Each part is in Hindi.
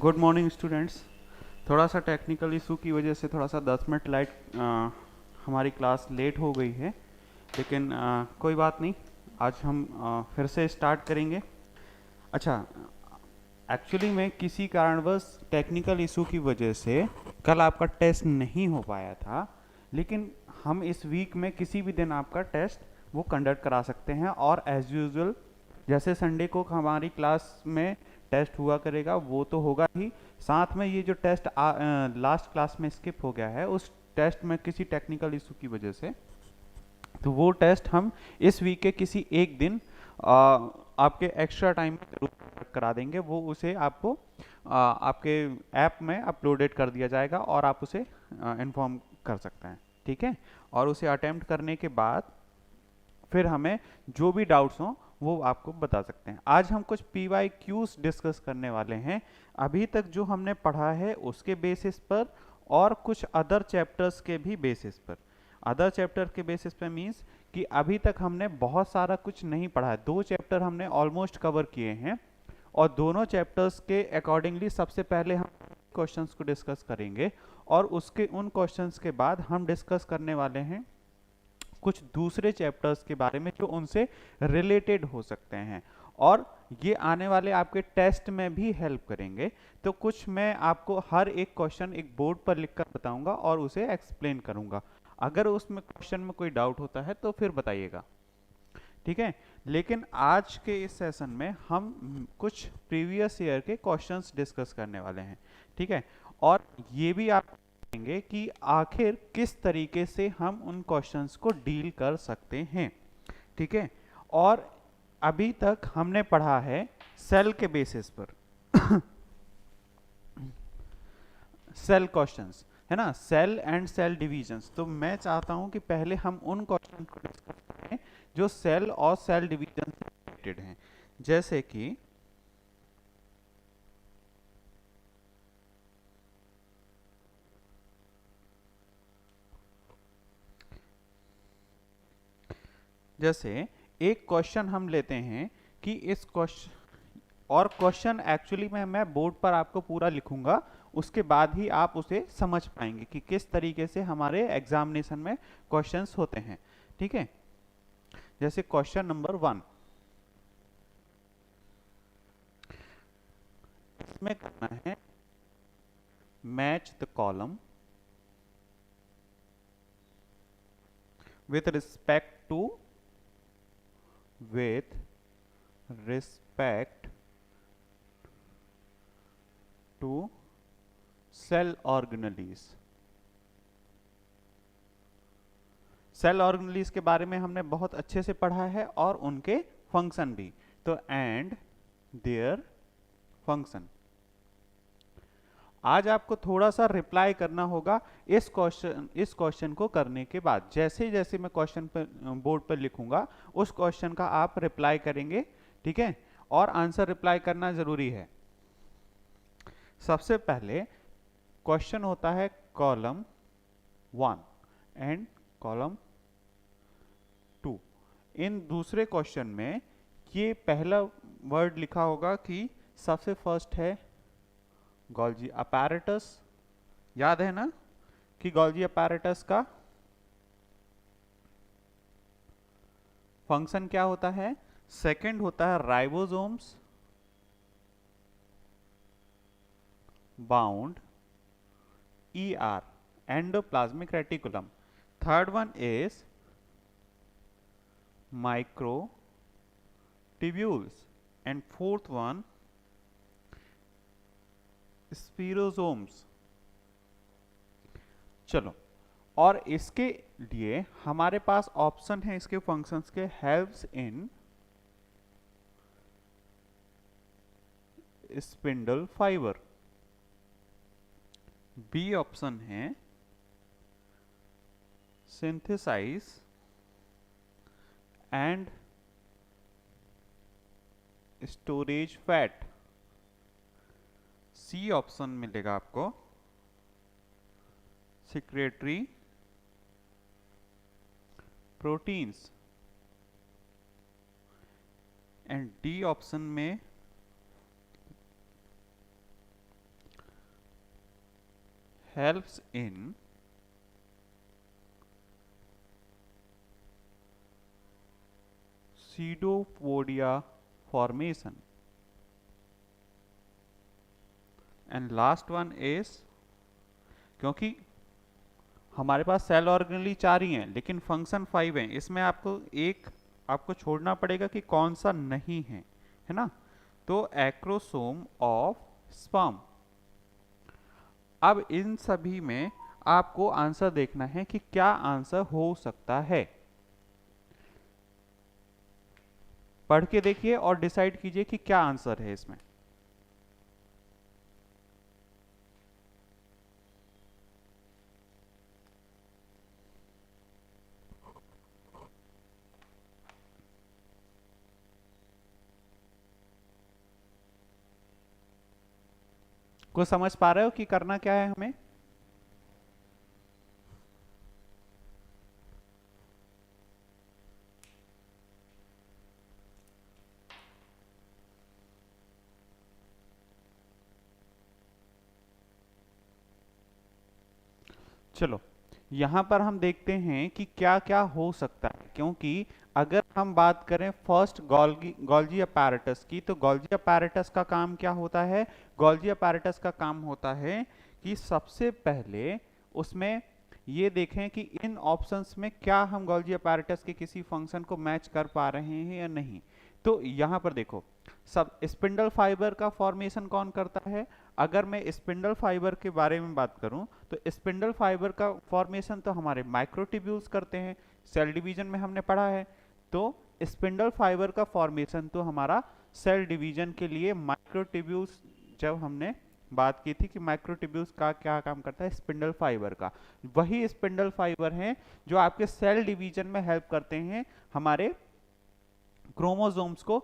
Good morning students. थोड़ा सा टेक्निकल इशू की वजह से थोड़ा सा 10 मिनट हमारी क्लास लेट हो गई है, लेकिन कोई बात नहीं। आज हम फिर से स्टार्ट करेंगे। अच्छा, एक्चुअली में किसी कारणवश टेक्निकल इशू की वजह से कल आपका टेस्ट नहीं हो पाया था, लेकिन हम इस वीक में किसी भी दिन आपका टेस्ट वो कंडक्ट करा सकते हैं। और एज यूजुअल जैसे संडे को हमारी क्लास में टेस्ट हुआ करेगा वो तो होगा ही, साथ में ये जो टेस्ट लास्ट क्लास में स्किप हो गया है उस टेस्ट में किसी टेक्निकल इशू की वजह से, तो वो टेस्ट हम इस वीक के किसी एक दिन आपके एक्स्ट्रा टाइम में जरूर करा देंगे। वो उसे आपको आपके ऐप में अपलोडेड कर दिया जाएगा और आप उसे इन्फॉर्म कर सकते हैं, ठीक है। और उसे अटेम्प्ट करने के बाद फिर हमें जो भी डाउट्स हों वो आपको बता सकते हैं। आज हम कुछ PYQs डिस्कस करने वाले हैं, अभी तक जो हमने पढ़ा है उसके बेसिस पर और कुछ अदर चैप्टर्स के भी बेसिस पर। अदर चैप्टर के बेसिस पे मीन्स कि अभी तक हमने बहुत सारा कुछ नहीं पढ़ा है, 2 चैप्टर हमने ऑलमोस्ट कवर किए हैं और दोनों चैप्टर्स के अकॉर्डिंगली सबसे पहले हम क्वेश्चंस को डिस्कस करेंगे और उसके उन क्वेश्चंस के बाद हम डिस्कस करने वाले हैं कुछ दूसरे चैप्टर्स के बारे में जो उनसे रिलेटेड हो सकते हैं और ये आने वाले आपके टेस्ट में भी हेल्प करेंगे। तो कुछ मैं आपको हर एक क्वेश्चन एक बोर्ड पर लिखकर बताऊंगा और उसे एक्सप्लेन करूंगा। अगर उसमें क्वेश्चन में कोई डाउट होता है तो फिर बताइएगा, ठीक है। लेकिन आज के इस सेशन में हम कुछ प्रीवियस ईयर के क्वेश्चंस डिस्कस करने वाले हैं, ठीक है। और ये भी आप देखेंगे कि आखिर किस तरीके से हम उन क्वेश्चंस को डील कर सकते हैं, ठीक है। और अभी तक हमने पढ़ा है सेल के बेसिस पर सेल क्वेश्चंस, है ना, सेल एंड सेल डिविजन्स। तो मैं चाहता हूं कि पहले हम उन क्वेश्चन को डिस्कस करें जो सेल और सेल डिवीजन से रिलेटेड हैं। जैसे कि एक क्वेश्चन हम लेते हैं कि इस क्वेश्चन, और क्वेश्चन एक्चुअली में मैं बोर्ड पर आपको पूरा लिखूंगा, उसके बाद ही आप उसे समझ पाएंगे कि किस तरीके से हमारे एग्जामिनेशन में क्वेश्चंस होते हैं, ठीक है। जैसे क्वेश्चन नंबर 1, इसमें करना है match the column with respect to with respect to cell organelles। Cell organelles के बारे में हमने बहुत अच्छे से पढ़ा है और उनके फंक्शन भी। तो एंड देयर फंक्शन, आज आपको थोड़ा सा रिप्लाई करना होगा इस क्वेश्चन को करने के बाद। जैसे जैसे मैं क्वेश्चन पर बोर्ड पर लिखूंगा उस क्वेश्चन का आप रिप्लाई करेंगे, ठीक है। और आंसर रिप्लाई करना जरूरी है। सबसे पहले क्वेश्चन होता है कॉलम 1 एंड कॉलम 2। इन दूसरे क्वेश्चन में ये पहला वर्ड लिखा होगा कि सबसे फर्स्ट है गोल्जी अपैरेटस। याद है ना कि गोल्जी अपैरेटस का फंक्शन क्या होता है। सेकंड होता है ribosomes bound ER endoplasmic reticulum. Third one is microtubules and fourth one स्पीरोसोम्स। चलो, और इसके लिए हमारे पास ऑप्शन है इसके फंक्शंस के, helps in spindle fibre. B option है synthesize and storage fat. C option मिलेगा आपको secretory proteins and D option में helps in pseudopodia formation, and last one is, क्योंकि हमारे पास सेल ऑर्गेनेली 4 ही हैं लेकिन फंक्शन 5 हैं, इसमें आपको छोड़ना पड़ेगा कि कौन सा नहीं है ना, तो एक्रोसोम ऑफ स्पर्म। अब इन सभी में आपको आंसर देखना है कि क्या आंसर हो सकता है। पढ़ के देखिए और डिसाइड कीजिए कि क्या आंसर है इसमें। कुछ समझ पा रहे हो कि करना क्या है हमें? चलो यहां पर हम देखते हैं कि क्या क्या हो सकता है, क्योंकि अगर हम बात करें फर्स्ट गोल्गी अपैरेटस की, तो गोल्गी अपैरेटस का काम क्या होता है? गोल्गी अपैरेटस का काम होता है कि सबसे पहले उसमें ये देखें कि इन ऑप्शंस में क्या हम गोल्गी अपैरेटस के किसी फंक्शन को मैच कर पा रहे हैं या नहीं। तो यहां पर देखो, सब स्पिंडल फाइबर का फॉर्मेशन कौन करता है? अगर मैं स्पिंडल फाइबर के बारे में बात करूं तो स्पिंडल फाइबर का फॉर्मेशन तो हमारे माइक्रोट्यूब्यूल्स करते हैं, सेल डिवीजन में हमने पढ़ा है। तो स्पिंडल फाइबर का फॉर्मेशन तो हमारा सेल डिवीजन के लिए माइक्रोट्यूब्यूल्स, जब हमने बात की थी कि माइक्रोट्यूब्यूल्स का क्या काम करता है, स्पिंडल फाइबर का, वही स्पिंडल फाइबर हैं जो आपके सेल डिवीजन में हेल्प करते हैं हमारे क्रोमोसोम्स को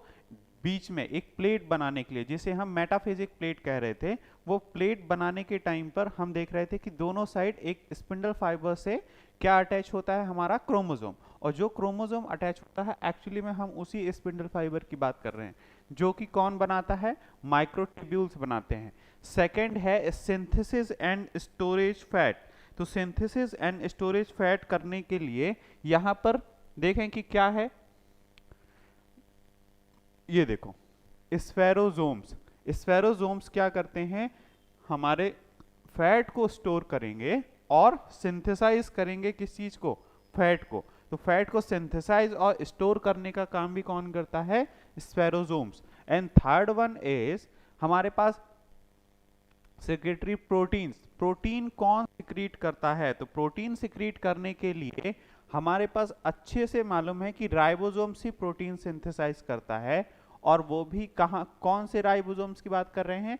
बीच में एक प्लेट बनाने के लिए, जिसे हम मेटाफेजिक प्लेट कह रहे थे। वो प्लेट बनाने के टाइम पर हम देख रहे थे कि दोनों साइड एक स्पिंडल फाइबर से क्या अटैच होता है? हमारा क्रोमोसोम। और जो क्रोमोसोम अटैच होता है एक्चुअली में हम उसी स्पिंडल फाइबर की बात कर रहे हैं, जो कि कौन बनाता है? माइक्रोट्यूब्यूल्स बनाते हैं। सेकेंड है सिंथेसिस एंड स्टोरेज फैट। तो सिंथेसिस एंड स्टोरेज फैट करने के लिए यहां पर देखें कि क्या है, ये देखो स्फेरोजोम्स। स्फेरोजोम्स क्या करते हैं? हमारे फैट को स्टोर करेंगे और सिंथेसाइज करेंगे किस चीज को? फैट को। तो फैट को सिंथेसाइज और स्टोर करने का काम भी कौन करता है? Spherosomes. And third one is हमारे पास सेक्रेटरी प्रोटीन्स। प्रोटीन कौन सिक्रीट करता है? तो प्रोटीन सिक्रीट करने के लिए हमारे पास अच्छे से मालूम है कि राइबोसोम्स ही प्रोटीन सिंथेसाइज करता है। और वो भी कहाँ, कौन से राइबोसोम्स की बात कर रहे हैं?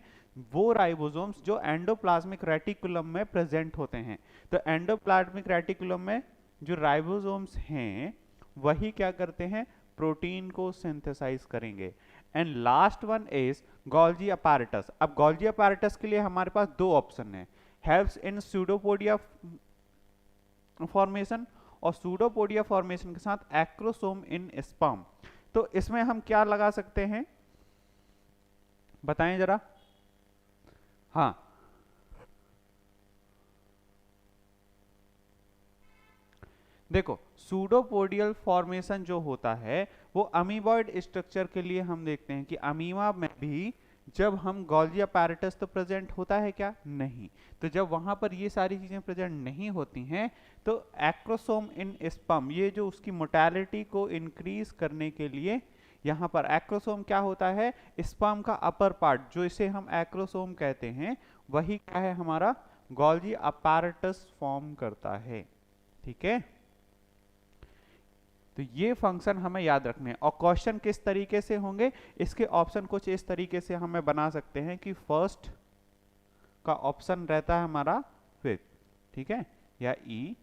वो राइबोसोम्स जो एंडोप्लाज्मिक रेटिकुलम में प्रेजेंट होते हैं। तो एंडोप्लाज्मिक रेटिकुलम में जो राइबोसोम्स हैं वही क्या करते हैं? प्रोटीन को सिंथेसाइज करेंगे। And last one is Golgi apparatus. अब गोल्गी अपैरेटस के लिए हमारे पास दो ऑप्शन है, हेल्प्स इन स्यूडोपोडिया फॉर्मेशन और स्यूडोपोडिया फॉर्मेशन के साथ एक्रोसोम इन स्पर्म। तो इसमें हम क्या लगा सकते हैं, बताएं जरा। हाँ, देखो सूडोपोडियल फॉर्मेशन जो होता है वो अमीबॉइड स्ट्रक्चर के लिए हम देखते हैं कि अमीबा में भी जब हम गोल्गी अपैरेटस तो प्रेजेंट होता है क्या? नहीं। तो जब वहां पर ये सारी चीजें प्रेजेंट नहीं होती हैं तो एक्रोसोम इन स्पर्म, ये जो उसकी मोटालिटी को इंक्रीज करने के लिए यहाँ पर एक्रोसोम क्या होता है? स्पर्म का अपर पार्ट, जो इसे हम एक्रोसोम कहते हैं, वही क्या है? हमारा गोल्गी अपैरेटस फॉर्म करता है। ठीक है, तो ये फंक्शन हमें याद रखने हैं। और क्वेश्चन किस तरीके से होंगे, इसके ऑप्शन कुछ इस तरीके से हमें बना सकते हैं कि फर्स्ट का ऑप्शन रहता है हमारा फिफ्थ, ठीक है, या ई।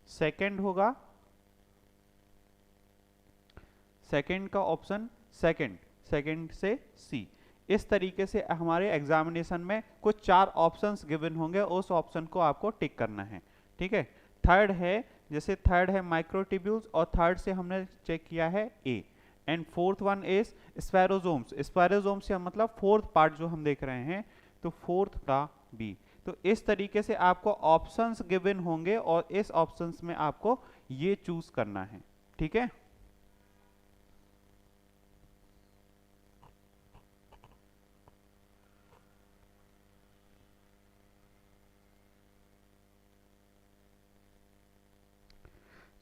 सेकंड होगा, सेकंड का ऑप्शन सेकंड से सी। इस तरीके से हमारे एग्जामिनेशन में कुछ 4 ऑप्शंस गिवन होंगे, उस ऑप्शन को आपको टिक करना है। ठीक है, थर्ड है, जैसे थर्ड है माइक्रोट्यूब्यूल्स और थर्ड से हमने चेक किया है A. And fourth one is spherosomes. Spherosomes से मतलब फोर्थ पार्ट जो हम देख रहे हैं, तो फोर्थ का बी। तो इस तरीके से आपको ऑप्शंस गिवन होंगे और इस ऑप्शंस में आपको ये चूज करना है, ठीक है।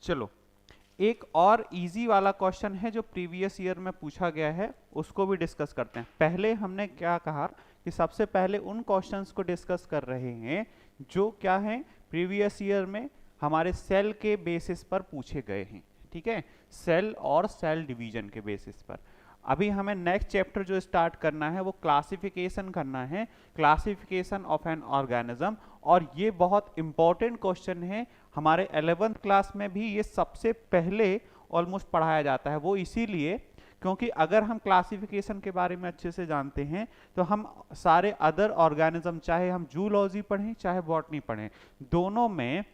चलो, एक और इजी वाला क्वेश्चन है जो प्रीवियस ईयर में पूछा गया है, उसको भी डिस्कस करते हैं। पहले हमने क्या कहा कि सबसे पहले उन क्वेश्चंस को डिस्कस कर रहे हैं जो क्या हैं, प्रीवियस ईयर में हमारे सेल के बेसिस पर पूछे गए हैं, ठीक है, सेल और सेल डिवीजन के बेसिस पर। अभी हमें नेक्स्ट चैप्टर जो स्टार्ट करना है वो क्लासिफिकेशन करना है, क्लासिफिकेशन ऑफ एन ऑर्गेनिज्म। और ये बहुत इंपॉर्टेंट क्वेश्चन है, हमारे 11th क्लास में भी ये सबसे पहले ऑलमोस्ट पढ़ाया जाता है। वो इसीलिए क्योंकि अगर हम क्लासिफिकेशन के बारे में अच्छे से जानते हैं तो हम सारे अदर ऑर्गेनिज्म, चाहे हम जूलॉजी पढ़ें चाहे बॉटनी पढ़ें, दोनों में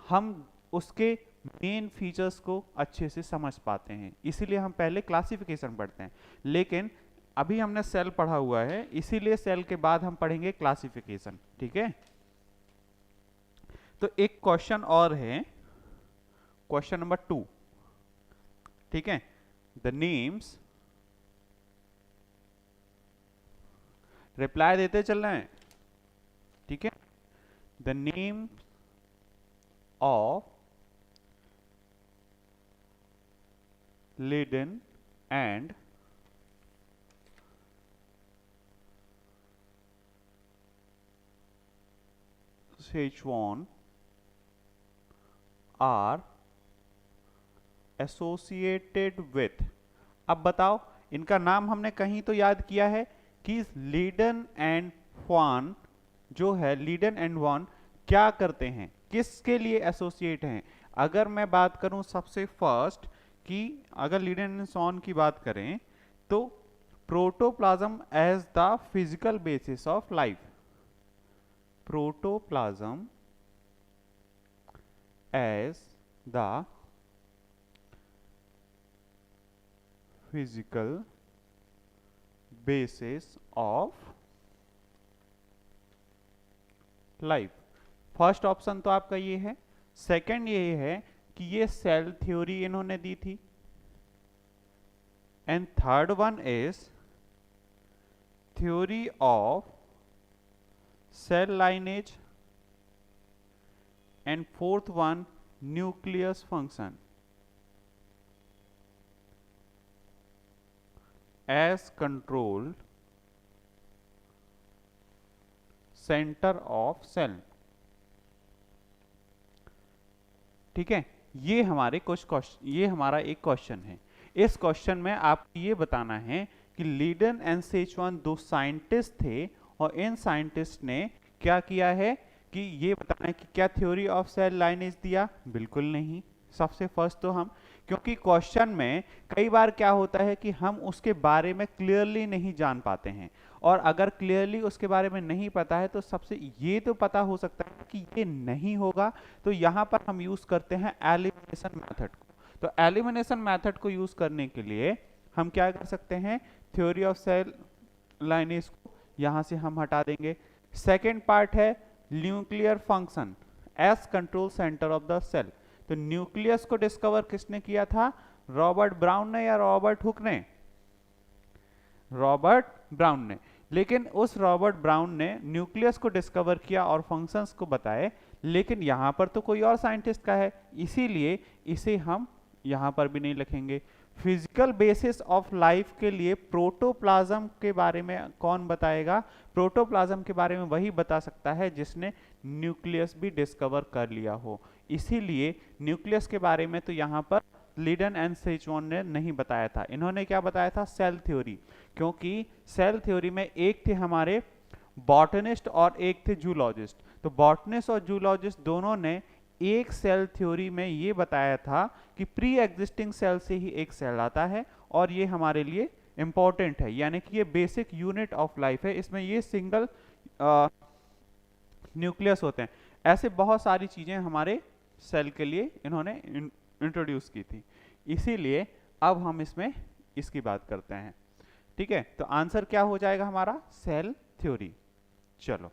हम उसके मेन फीचर्स को अच्छे से समझ पाते हैं। इसीलिए हम पहले क्लासिफिकेशन पढ़ते हैं। लेकिन अभी हमने सेल पढ़ा हुआ है, इसीलिए सेल के बाद हम पढ़ेंगे क्लासिफिकेशन, ठीक है। तो एक क्वेश्चन और है, क्वेश्चन नंबर 2, ठीक है। द नेम्स, रिप्लाई देते चल रहे हैं, ठीक है। The name of Leiden and Sichuan are associated with। अब बताओ, इनका नाम हमने कहीं तो याद किया है कि लीडन एंड ह्वान जो है, लीडन एंड ह्वान क्या करते हैं, किसके लिए एसोसिएट हैं। अगर मैं बात करूं सबसे फर्स्ट कि अगर लीडन एंड ह्वान की बात करें तो protoplasm as the physical basis of life, protoplasm as the physical basis of life. First option तो आपका ये है। सेकंड ये है कि ये सेल थ्योरी इन्होंने दी थी। And third one is theory of cell lineage. And fourth one nucleus function as control centre of cell, ठीक है। ये हमारे कुछ क्वेश्चन, ये हमारा एक क्वेश्चन है। इस क्वेश्चन में आपको ये बताना है कि लीडन एंड सिचुआन दो साइंटिस्ट थे और इन साइंटिस्ट ने क्या किया है कि ये बताना है कि क्या थ्योरी ऑफ सेल लाइनेज दिया, बिल्कुल नहीं। सबसे फर्स्ट तो हम, क्योंकि क्वेश्चन में कई बार क्या होता है कि हम उसके बारे में क्लियरली नहीं जान पाते हैं, और अगर क्लियरली उसके बारे में नहीं पता है तो सबसे ये तो पता हो सकता है कि ये नहीं होगा। तो यहाँ पर हम यूज करते हैं एलिमिनेशन मेथड को। तो एलिमिनेशन मेथड को यूज करने के लिए हम क्या कर सकते हैं, थ्योरी ऑफ सेल लाइनेज को यहाँ से हम हटा देंगे। सेकेंड पार्ट है nuclear function as control centre of the cell. तो न्यूक्लियस को डिस्कवर किसने किया था, रॉबर्ट ब्राउन ने या रॉबर्ट हुक ने, रॉबर्ट ब्राउन ने। लेकिन उस रॉबर्ट ब्राउन ने न्यूक्लियस को डिस्कवर किया और फंक्शंस को बताए, लेकिन यहां पर तो कोई और साइंटिस्ट का है, इसीलिए इसे हम यहां पर भी नहीं लिखेंगे। फिजिकल बेसिस ऑफ लाइफ के लिए प्रोटोप्लाज्म के बारे में कौन बताएगा, प्रोटोप्लाज्म के बारे में वही बता सकता है जिसने न्यूक्लियस भी डिस्कवर कर लिया हो। इसीलिए न्यूक्लियस के बारे में तो यहाँ पर लीडन एंड सिचुआन ने नहीं बताया था। इन्होंने क्या बताया था, सेल थ्योरी, क्योंकि सेल थ्योरी में एक थे हमारे बॉटनिस्ट और एक थे जूलॉजिस्ट। तो बॉटनिस्ट और जूलॉजिस्ट दोनों ने एक सेल थ्योरी में ये बताया था कि प्री एग्जिस्टिंग सेल से ही एक सेल आता है, और ये हमारे लिए इंपॉर्टेंट है, यानी कि ये बेसिक यूनिट ऑफ लाइफ है। इसमें ये सिंगल न्यूक्लियस होते हैं। ऐसे बहुत सारी चीजें हमारे सेल के लिए इन्होंने इंट्रोड्यूस की थी, इसीलिए अब हम इसमें इसकी बात करते हैं, ठीक है। तो आंसर क्या हो जाएगा हमारा, सेल थ्योरी। चलो,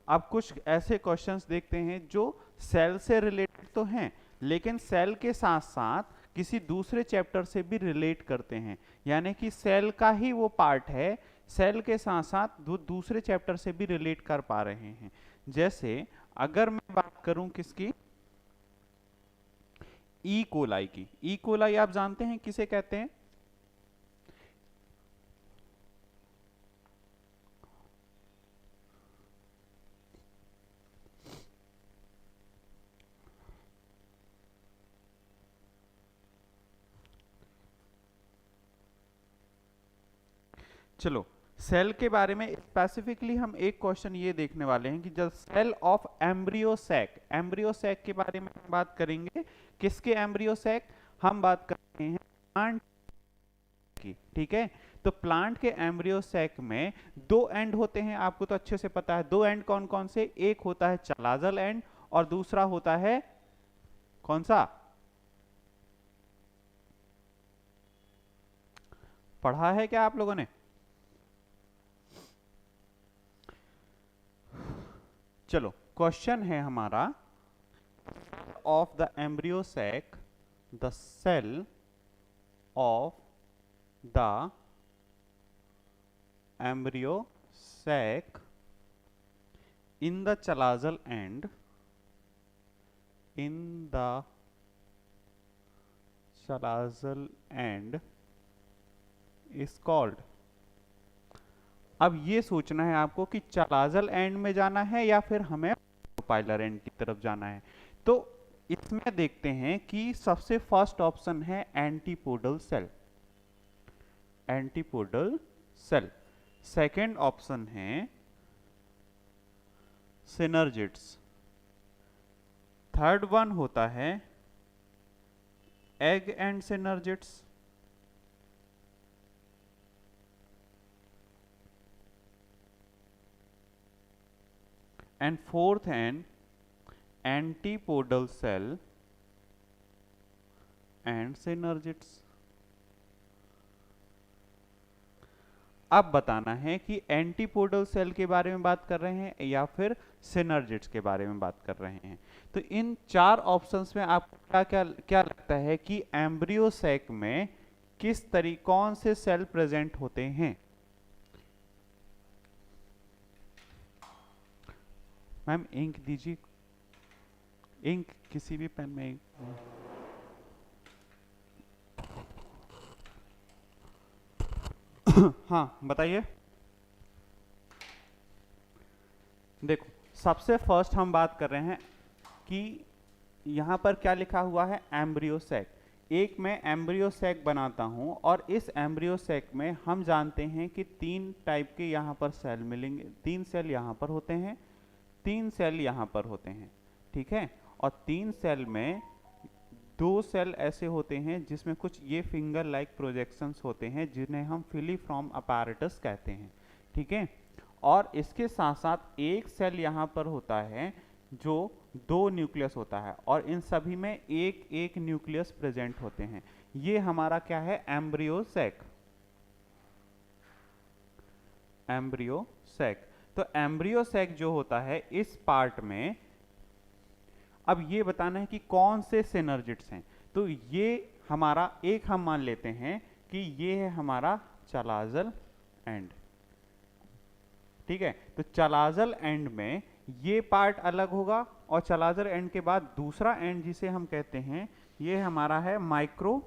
अब कुछ ऐसे क्वेश्चंस देखते हैं जो सेल से रिलेटेड तो हैं, लेकिन सेल के साथ साथ किसी दूसरे चैप्टर से भी रिलेट करते हैं, यानी कि सेल का ही वो पार्ट है, सेल के साथ साथ दूसरे चैप्टर से भी रिलेट कर पा रहे हैं। जैसे अगर मैं बात करूं किसकी, ई कोलाई की। ई कोलाई आप जानते हैं किसे कहते हैं? चलो सेल के बारे में स्पेसिफिकली हम एक क्वेश्चन ये देखने वाले हैं कि जब cell of embryo sac, embryo sac के बारे में हम बात करेंगे। किसके एम्ब्रियो सैक? हम बात कर रहे हैं प्लांट की, ठीक है। तो प्लांट के एम्ब्रियो सैक में दो एंड होते हैं, आपको तो अच्छे से पता है। दो एंड कौन कौन से? एक होता है चलाजल एंड और दूसरा होता है कौन सा? पढ़ा है क्या आप लोगों ने? चलो क्वेश्चन है हमारा, of the embryo sac, the cell of the embryo sac in the chalazal end, in the chalazal end is called. अब ये सोचना है आपको कि चलाजल एंड में जाना है या फिर हमें पाइलर एंड की तरफ जाना है। तो इसमें देखते हैं कि सबसे फर्स्ट ऑप्शन है antipodal cell, antipodal cell. Second option है सिनर्जिड्स। थर्ड वन होता है egg and synergids. and fourth and antipodal cell and synergids। अब बताना है कि एंटीपोडल सेल के बारे में बात कर रहे हैं या फिर सिनर्जिड्स के बारे में बात कर रहे हैं। तो इन चार ऑप्शंस में आपको क्या क्या क्या लगता है कि एम्ब्रियो सैक में किस तरीके कौन से सेल प्रेजेंट होते हैं? मैम इंक दीजिए, इंक किसी भी पेन में इंक। हाँ बताइए। देखो सबसे फर्स्ट हम बात कर रहे हैं कि यहाँ पर क्या लिखा हुआ है, एम्ब्रियो सैक। एक मैं एम्ब्रियो सैक बनाता हूँ और इस एम्ब्रियो सैक में हम जानते हैं कि तीन टाइप के यहाँ पर सेल मिलेंगे। तीन सेल यहाँ पर होते हैं, तीन सेल यहाँ पर होते हैं, ठीक है। और तीन सेल में दो सेल ऐसे होते हैं जिसमें कुछ ये फिंगर लाइक प्रोजेक्शंस होते हैं जिन्हें हम फिलीफ्रॉम अपैरेटस कहते हैं, ठीक है। और इसके साथ साथ एक सेल यहाँ पर होता है जो दो न्यूक्लियस होता है और इन सभी में एक एक न्यूक्लियस प्रेजेंट होते हैं। ये हमारा क्या है, एम्ब्रियो सैक, एम्ब्रियो सैक। तो एम्ब्रियो सैक जो होता है इस पार्ट में, अब ये बताना है कि कौन से सिनर्जिड्स हैं। तो ये हमारा एक हम मान लेते हैं कि ये है हमारा चलाजल एंड, ठीक है। तो चलाजल एंड में ये पार्ट अलग होगा और चलाजल एंड के बाद दूसरा एंड जिसे हम कहते हैं ये हमारा है माइक्रो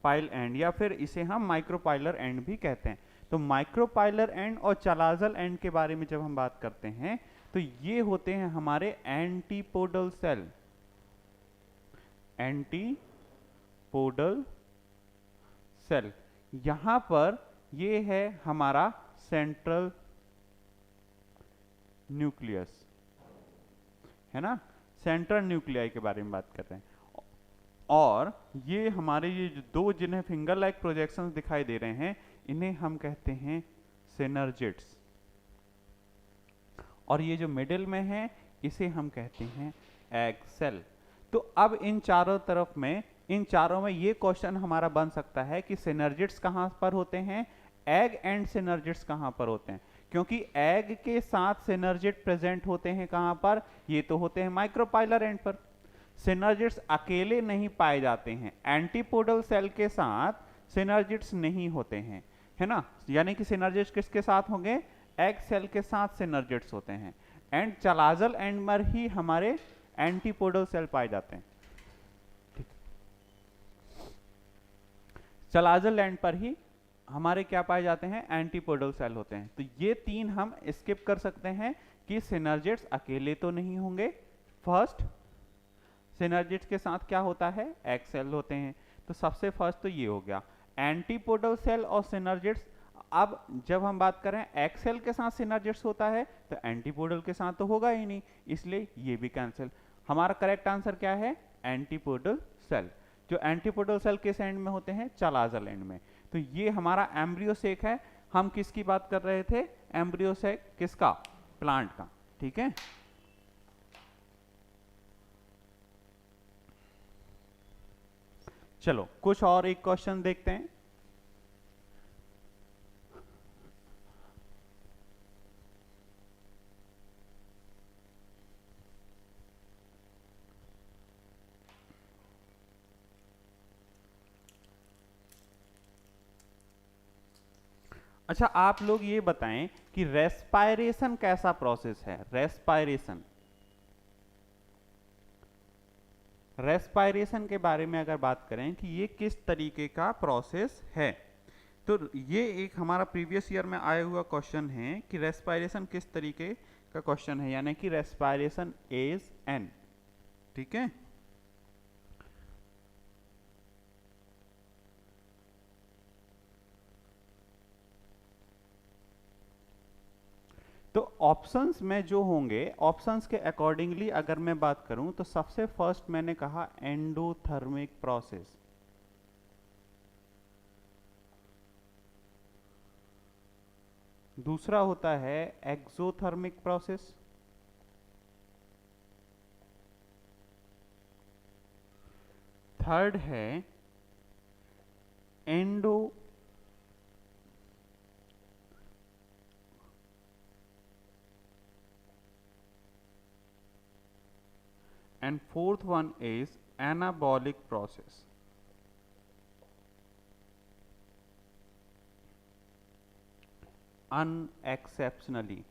पाइल एंड, या फिर इसे हम माइक्रोपाइलर एंड भी कहते हैं। तो माइक्रोपाइलर एंड और चलाजल एंड के बारे में जब हम बात करते हैं तो ये होते हैं हमारे एंटीपोडल सेल, एंटीपोडल सेल। यहां पर ये है हमारा सेंट्रल न्यूक्लियस, है ना, सेंट्रल न्यूक्लियाई के बारे में बात कर रहे हैं। और ये हमारे ये जो दो जिन्हें फिंगर लाइक प्रोजेक्शंस दिखाई दे रहे हैं इन्हें हम कहते हैं सिनर्जिड्स। और ये जो मिडिल में है इसे हम कहते हैं एग सेल। तो अब इन चारों तरफ में, इन चारों में ये क्वेश्चन हमारा बन सकता है कि सिनर्जिड्स कहाँ पर होते हैं, एग एंड सिनर्जिड्स कहाँ पर होते हैं। क्योंकि एग के साथ सिनर्जिड प्रेजेंट होते हैं कहां पर, ये तो होते हैं माइक्रोपाइलर एंड पर। सिनर्जिड्स अकेले नहीं पाए जाते हैं, एंटीपोडल सेल के साथ सिनर्जिड्स नहीं होते हैं, है ना। यानी कि सिनर्जिड्स किसके साथ होंगे, एग सेल के साथ सिनर्जिड्स होते हैं। एंड चलाजल एंड पर ही हमारे एंटीपोडल सेल पाए जाते हैं। चलाजल एंड पर ही हमारे क्या पाए जाते हैं, एंटीपोडल सेल होते हैं। तो ये तीन हम स्किप कर सकते हैं कि सिनर्जिड्स अकेले तो नहीं होंगे। फर्स्ट, सिनर्जिड्स के साथ क्या होता है, एग सेल होते हैं। तो सबसे फर्स्ट तो ये हो गया एंटीपोडल सेल और सिनर्जिड्स। अब जब हम बात करें एग सेल के साथ सिनर्जिड्स होता है तो एंटीपोडल के साथ तो होगा ही नहीं, इसलिए ये भी कैंसिल। हमारा करेक्ट आंसर क्या है, एंटीपोडल सेल। जो एंटीपोडल सेल किस एंड में होते हैं, चलाजल एंड में। तो ये हमारा एम्ब्रियो सेक है। हम किसकी बात कर रहे थे, एम्ब्रियो सेक किसका, प्लांट का, ठीक है। चलो कुछ और एक क्वेश्चन देखते हैं। अच्छा, आप लोग ये बताएं कि रेस्पायरेशन कैसा प्रोसेस है। रेस्पायरेशन के बारे में अगर बात करें कि ये किस तरीके का प्रोसेस है, तो ये एक हमारा प्रीवियस ईयर में आया हुआ क्वेश्चन है कि रेस्पायरेशन किस तरीके का क्वेश्चन है, यानी कि रेस्पायरेशन इज एन, ठीक है। तो ऑप्शंस में जो होंगे, ऑप्शंस के अकॉर्डिंगली अगर मैं बात करूं तो सबसे फर्स्ट मैंने कहा एंडोथर्मिक प्रोसेस। दूसरा होता है एक्सोथर्मिक प्रोसेस। थर्ड है endo and fourth one is anabolic process. Unexceptionally.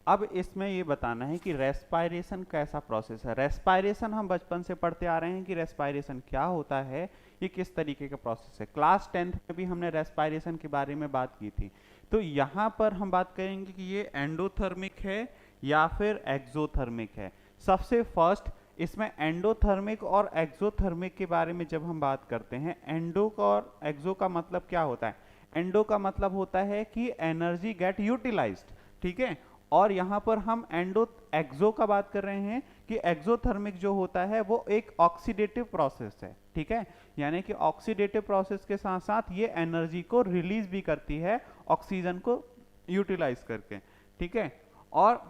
अब इसमें ये बताना है कि रेस्पायरेशन कैसा प्रोसेस है। रेस्पायरेशन हम बचपन से पढ़ते आ रहे हैं कि रेस्पायरेशन क्या होता है, ये किस तरीके का प्रोसेस है। क्लास 10th में भी हमने रेस्पायरेशन के बारे में बात की थी। तो यहाँ पर हम बात करेंगे कि ये एंडोथर्मिक है या फिर एक्सोथर्मिक है। सबसे फर्स्ट इसमें एंडोथर्मिक और एक्सोथर्मिक के बारे में जब हम बात करते हैं, एंडो का और एक्सो का मतलब क्या होता है। एंडो का मतलब होता है कि एनर्जी गेट यूटिलाइज्ड, ठीक है। और यहाँ पर हम एक्सो का बात कर रहे हैं कि एक्सोथर्मिक जो होता है वो एक ऑक्सीडेटिव प्रोसेस है, ठीक है। यानी कि ऑक्सीडेटिव प्रोसेस के साथ साथ ये एनर्जी को रिलीज भी करती है ऑक्सीजन को यूटिलाइज करके, ठीक है। और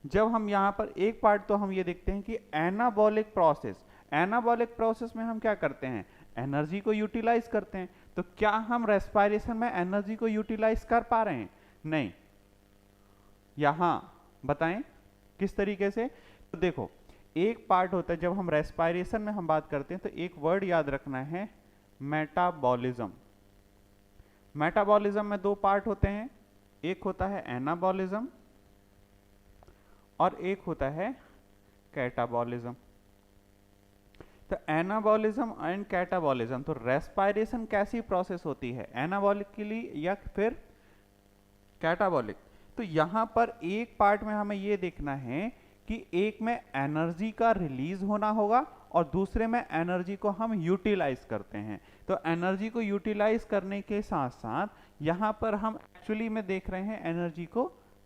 जब हम यहाँ पर एक पार्ट तो हम ये देखते हैं कि एनाबॉलिक प्रोसेस, एनाबॉलिक प्रोसेस में हम क्या करते हैं, एनर्जी को यूटिलाइज करते हैं। तो क्या हम रेस्पायरेशन में एनर्जी को यूटिलाइज कर पा रहे हैं, नहीं। यहां बताएं किस तरीके से। तो देखो एक पार्ट होता है जब हम रेस्पायरेशन में हम बात करते हैं तो एक वर्ड याद रखना है, मेटाबॉलिज्म। मेटाबॉलिज्म में दो पार्ट होते हैं, एक होता है एनाबॉलिज्म और एक होता है कैटाबॉलिज्म। तो एनाबॉलिज्म एंड कैटाबॉलिज्म, तो रेस्पायरेशन कैसी प्रोसेस होती है, एनाबॉलिकली या फिर कैटाबॉलिक। तो यहां पर एक पार्ट में हमें यह देखना है कि एक में एनर्जी का रिलीज होना होगा और दूसरे में एनर्जी को हम यूटिलाइज करते हैं। तो एनर्जी को यूटिलाइज करने के साथ साथ यहां पर हम एक्चुअली में देख रहे हैं एनर्जी को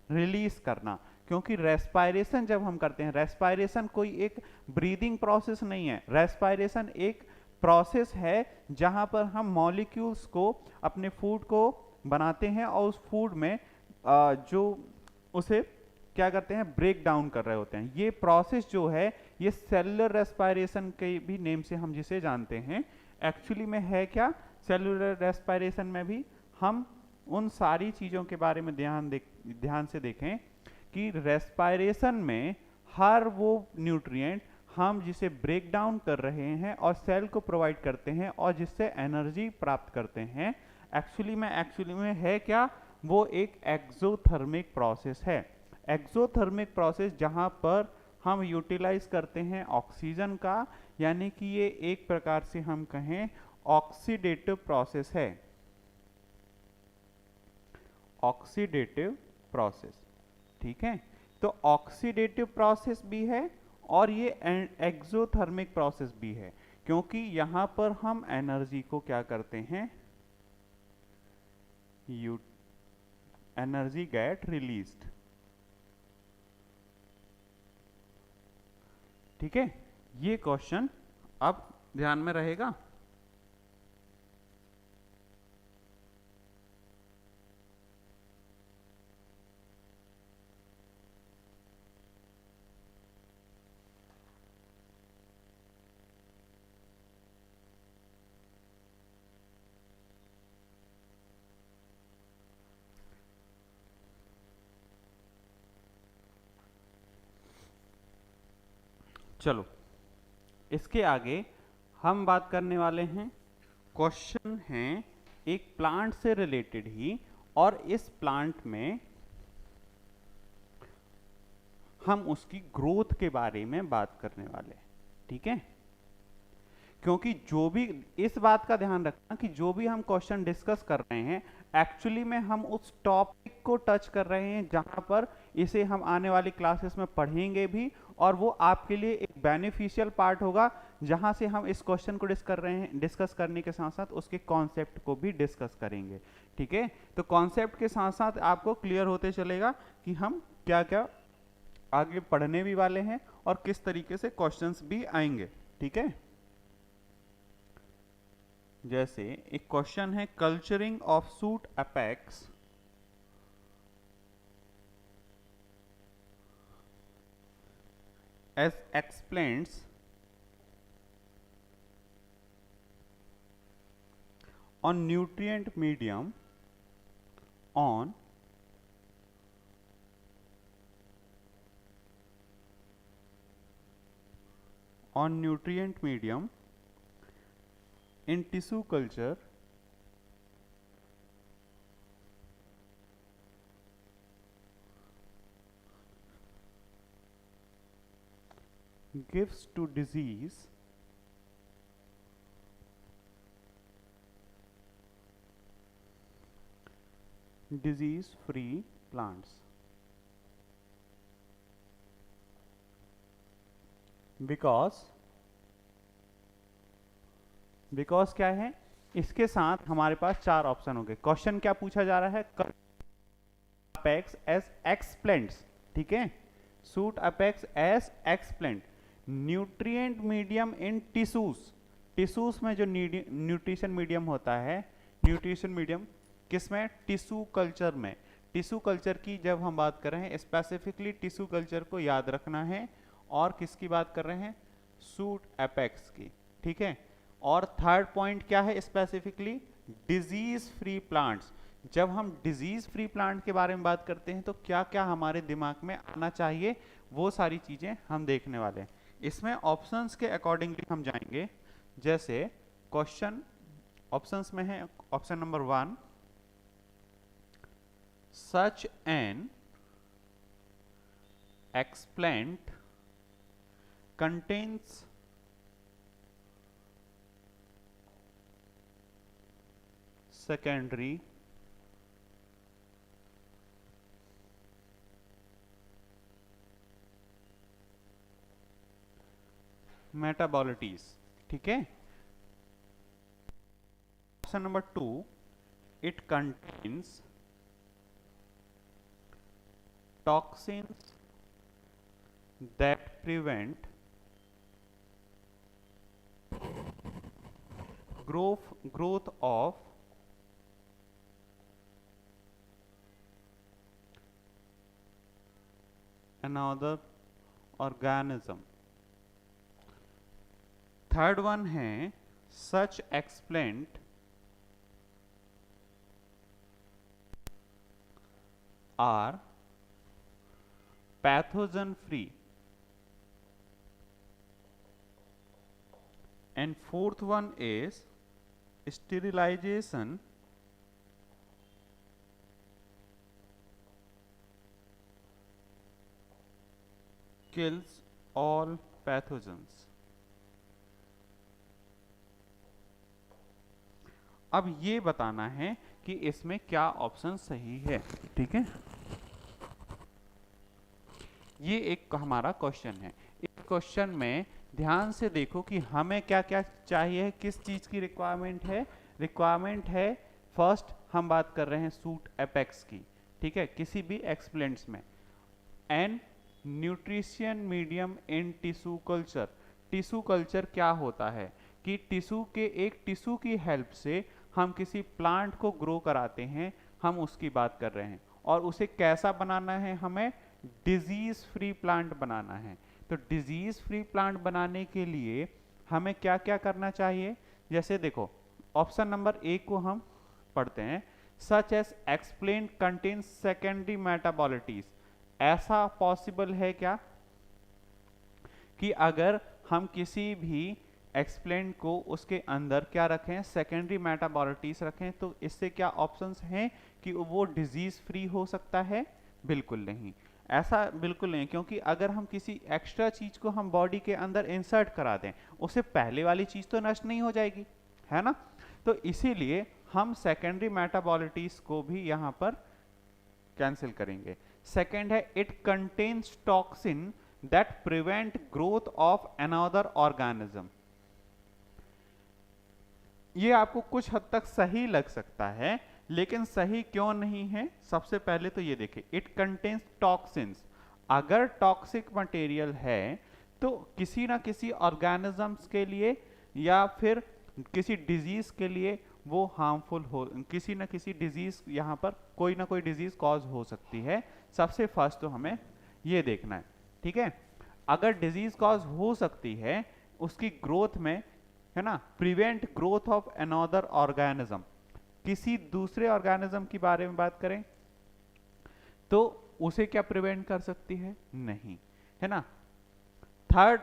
रिलीज करना, क्योंकि रेस्पायरेशन जब हम करते हैं, रेस्पायरेशन कोई एक ब्रीदिंग प्रोसेस नहीं है, रेस्पायरेशन एक प्रोसेस है जहां पर हम मॉलिक्यूल्स को, अपने फूड को बनाते हैं और उस फूड में जो उसे क्या करते हैं, ब्रेक डाउन कर रहे होते हैं। ये प्रोसेस जो है ये सेलुलर रेस्पिरेशन के भी नेम से हम जिसे जानते हैं। एक्चुअली में है क्या, सेलुलर रेस्पिरेशन में भी हम उन सारी चीज़ों के बारे में ध्यान से देखें कि रेस्पिरेशन में हर वो न्यूट्रिएंट हम जिसे ब्रेक डाउन कर रहे हैं और सेल को प्रोवाइड करते हैं और जिससे एनर्जी प्राप्त करते हैं, एक्चुअली में है क्या, वो एक एक्सोथर्मिक प्रोसेस है। एक्सोथर्मिक प्रोसेस जहां पर हम यूटिलाइज करते हैं ऑक्सीजन का, यानी कि ये एक प्रकार से हम कहें ऑक्सीडेटिव प्रोसेस है, ऑक्सीडेटिव प्रोसेस। ठीक है, तो ऑक्सीडेटिव प्रोसेस भी है और ये एक्सोथर्मिक प्रोसेस भी है, क्योंकि यहां पर हम एनर्जी को क्या करते हैं, एनर्जी गेट रिलीज्ड। ठीक है, ये क्वेश्चन अब ध्यान में रहेगा। चलो इसके आगे हम बात करने वाले हैं, क्वेश्चन है एक प्लांट से रिलेटेड ही, और इस प्लांट में हम उसकी ग्रोथ के बारे में बात करने वाले हैं। ठीक है, क्योंकि जो भी, इस बात का ध्यान रखना कि जो भी हम क्वेश्चन डिस्कस कर रहे हैं एक्चुअली में हम उस टॉपिक को टच कर रहे हैं जहां पर इसे हम आने वाली क्लासेस में पढ़ेंगे भी, और वो आपके लिए एक बेनिफिशियल पार्ट होगा जहां से हम इस क्वेश्चन को डिस्कस करने के साथ साथ उसके कॉन्सेप्ट को भी डिस्कस करेंगे। ठीक है, तो कॉन्सेप्ट के साथ साथ आपको क्लियर होते चलेगा कि हम क्या क्या आगे पढ़ने भी वाले हैं और किस तरीके से क्वेश्चंस भी आएंगे। ठीक है, जैसे एक क्वेश्चन है, culturing of suit apex as explains on nutrient medium on nutrient medium in tissue culture gives to disease free plants, because क्या है, इसके साथ हमारे पास चार ऑप्शन हो गए। क्वेश्चन क्या पूछा जा रहा है, अपेक्स एज एक्सप्लेंट्स। ठीक है, shoot apex as explant nutrient medium in tissues में जो न्यूट्रिशन मीडियम होता है, न्यूट्रिशन मीडियम किसमें, टिश्यू कल्चर में। टिश्यू कल्चर की जब हम बात कर रहे हैं, स्पेसिफिकली टिश्यू कल्चर को याद रखना है, और किसकी बात कर रहे हैं, सूट अपेक्स की। ठीक है, और थर्ड पॉइंट क्या है, स्पेसिफिकली डिजीज फ्री प्लांट्स। जब हम डिजीज फ्री प्लांट के बारे में बात करते हैं तो क्या क्या हमारे दिमाग में आना चाहिए, वो सारी चीजें हम देखने वाले हैं। इसमें ऑप्शंस के अकॉर्डिंगली हम जाएंगे। जैसे क्वेश्चन ऑप्शंस में है, option number 1, such an explant contains secondary metabolites। ठीक है, option number 2, it contains toxins that prevent growth of another organism. Third one है such explant are pathogen free. And fourth one is sterilization kills all pathogens. अब ये बताना है कि इसमें क्या ऑप्शन सही है, ठीक है। ये एक हमारा क्वेश्चन है। इस क्वेश्चन में ध्यान से देखो कि हमें क्या क्या चाहिए, किस चीज की रिक्वायरमेंट है। रिक्वायरमेंट है फर्स्ट हम बात कर रहे हैं सूट एपेक्स की, ठीक है, किसी भी एक्सप्लेंट्स में। And nutrition medium in tissue culture. Tissue culture क्या होता है कि एक टिश्यू की हेल्प से हम किसी प्लांट को ग्रो कराते हैं, हम उसकी बात कर रहे हैं। और उसे कैसा बनाना है, हमें डिजीज फ्री प्लांट बनाना है। तो डिजीज फ्री प्लांट बनाने के लिए हमें क्या क्या करना चाहिए, जैसे देखो ऑप्शन नंबर ए को हम पढ़ते हैं, such as explant contains secondary metabolites. ऐसा पॉसिबल है क्या कि अगर हम किसी भी एक्सप्लेन को उसके अंदर क्या रखें, सेकेंडरी मेटाबॉलिटीज रखें, तो इससे क्या ऑप्शंस हैं कि वो डिजीज फ्री हो सकता है? बिल्कुल नहीं, ऐसा बिल्कुल नहीं, क्योंकि अगर हम किसी एक्स्ट्रा चीज को हम बॉडी के अंदर इंसर्ट करा दें, उससे पहले वाली चीज तो नष्ट नहीं हो जाएगी, है ना। तो इसीलिए हम सेकेंडरी मेटाबॉलिटीज को भी यहां पर कैंसिल करेंगे। सेकेंड है it contains toxin that prevent growth of another organism. ये आपको कुछ हद तक सही लग सकता है, लेकिन सही क्यों नहीं है? सबसे पहले तो ये देखिए, इट कंटेन्स टॉक्सिन्स। अगर टॉक्सिक मटेरियल है तो किसी ना किसी ऑर्गेनिजम्स के लिए या फिर किसी डिजीज के लिए वो हार्मफुल हो, किसी ना किसी डिजीज, यहाँ पर कोई ना कोई डिजीज कॉज हो सकती है। सबसे फर्स्ट तो हमें ये देखना है, ठीक है। अगर डिजीज कॉज हो सकती है, उसकी ग्रोथ में, है ना, prevent growth of another organism, किसी दूसरे ऑर्गेनिज्म के बारे में बात करें तो उसे क्या प्रिवेंट कर सकती है? नहीं, है ना। थर्ड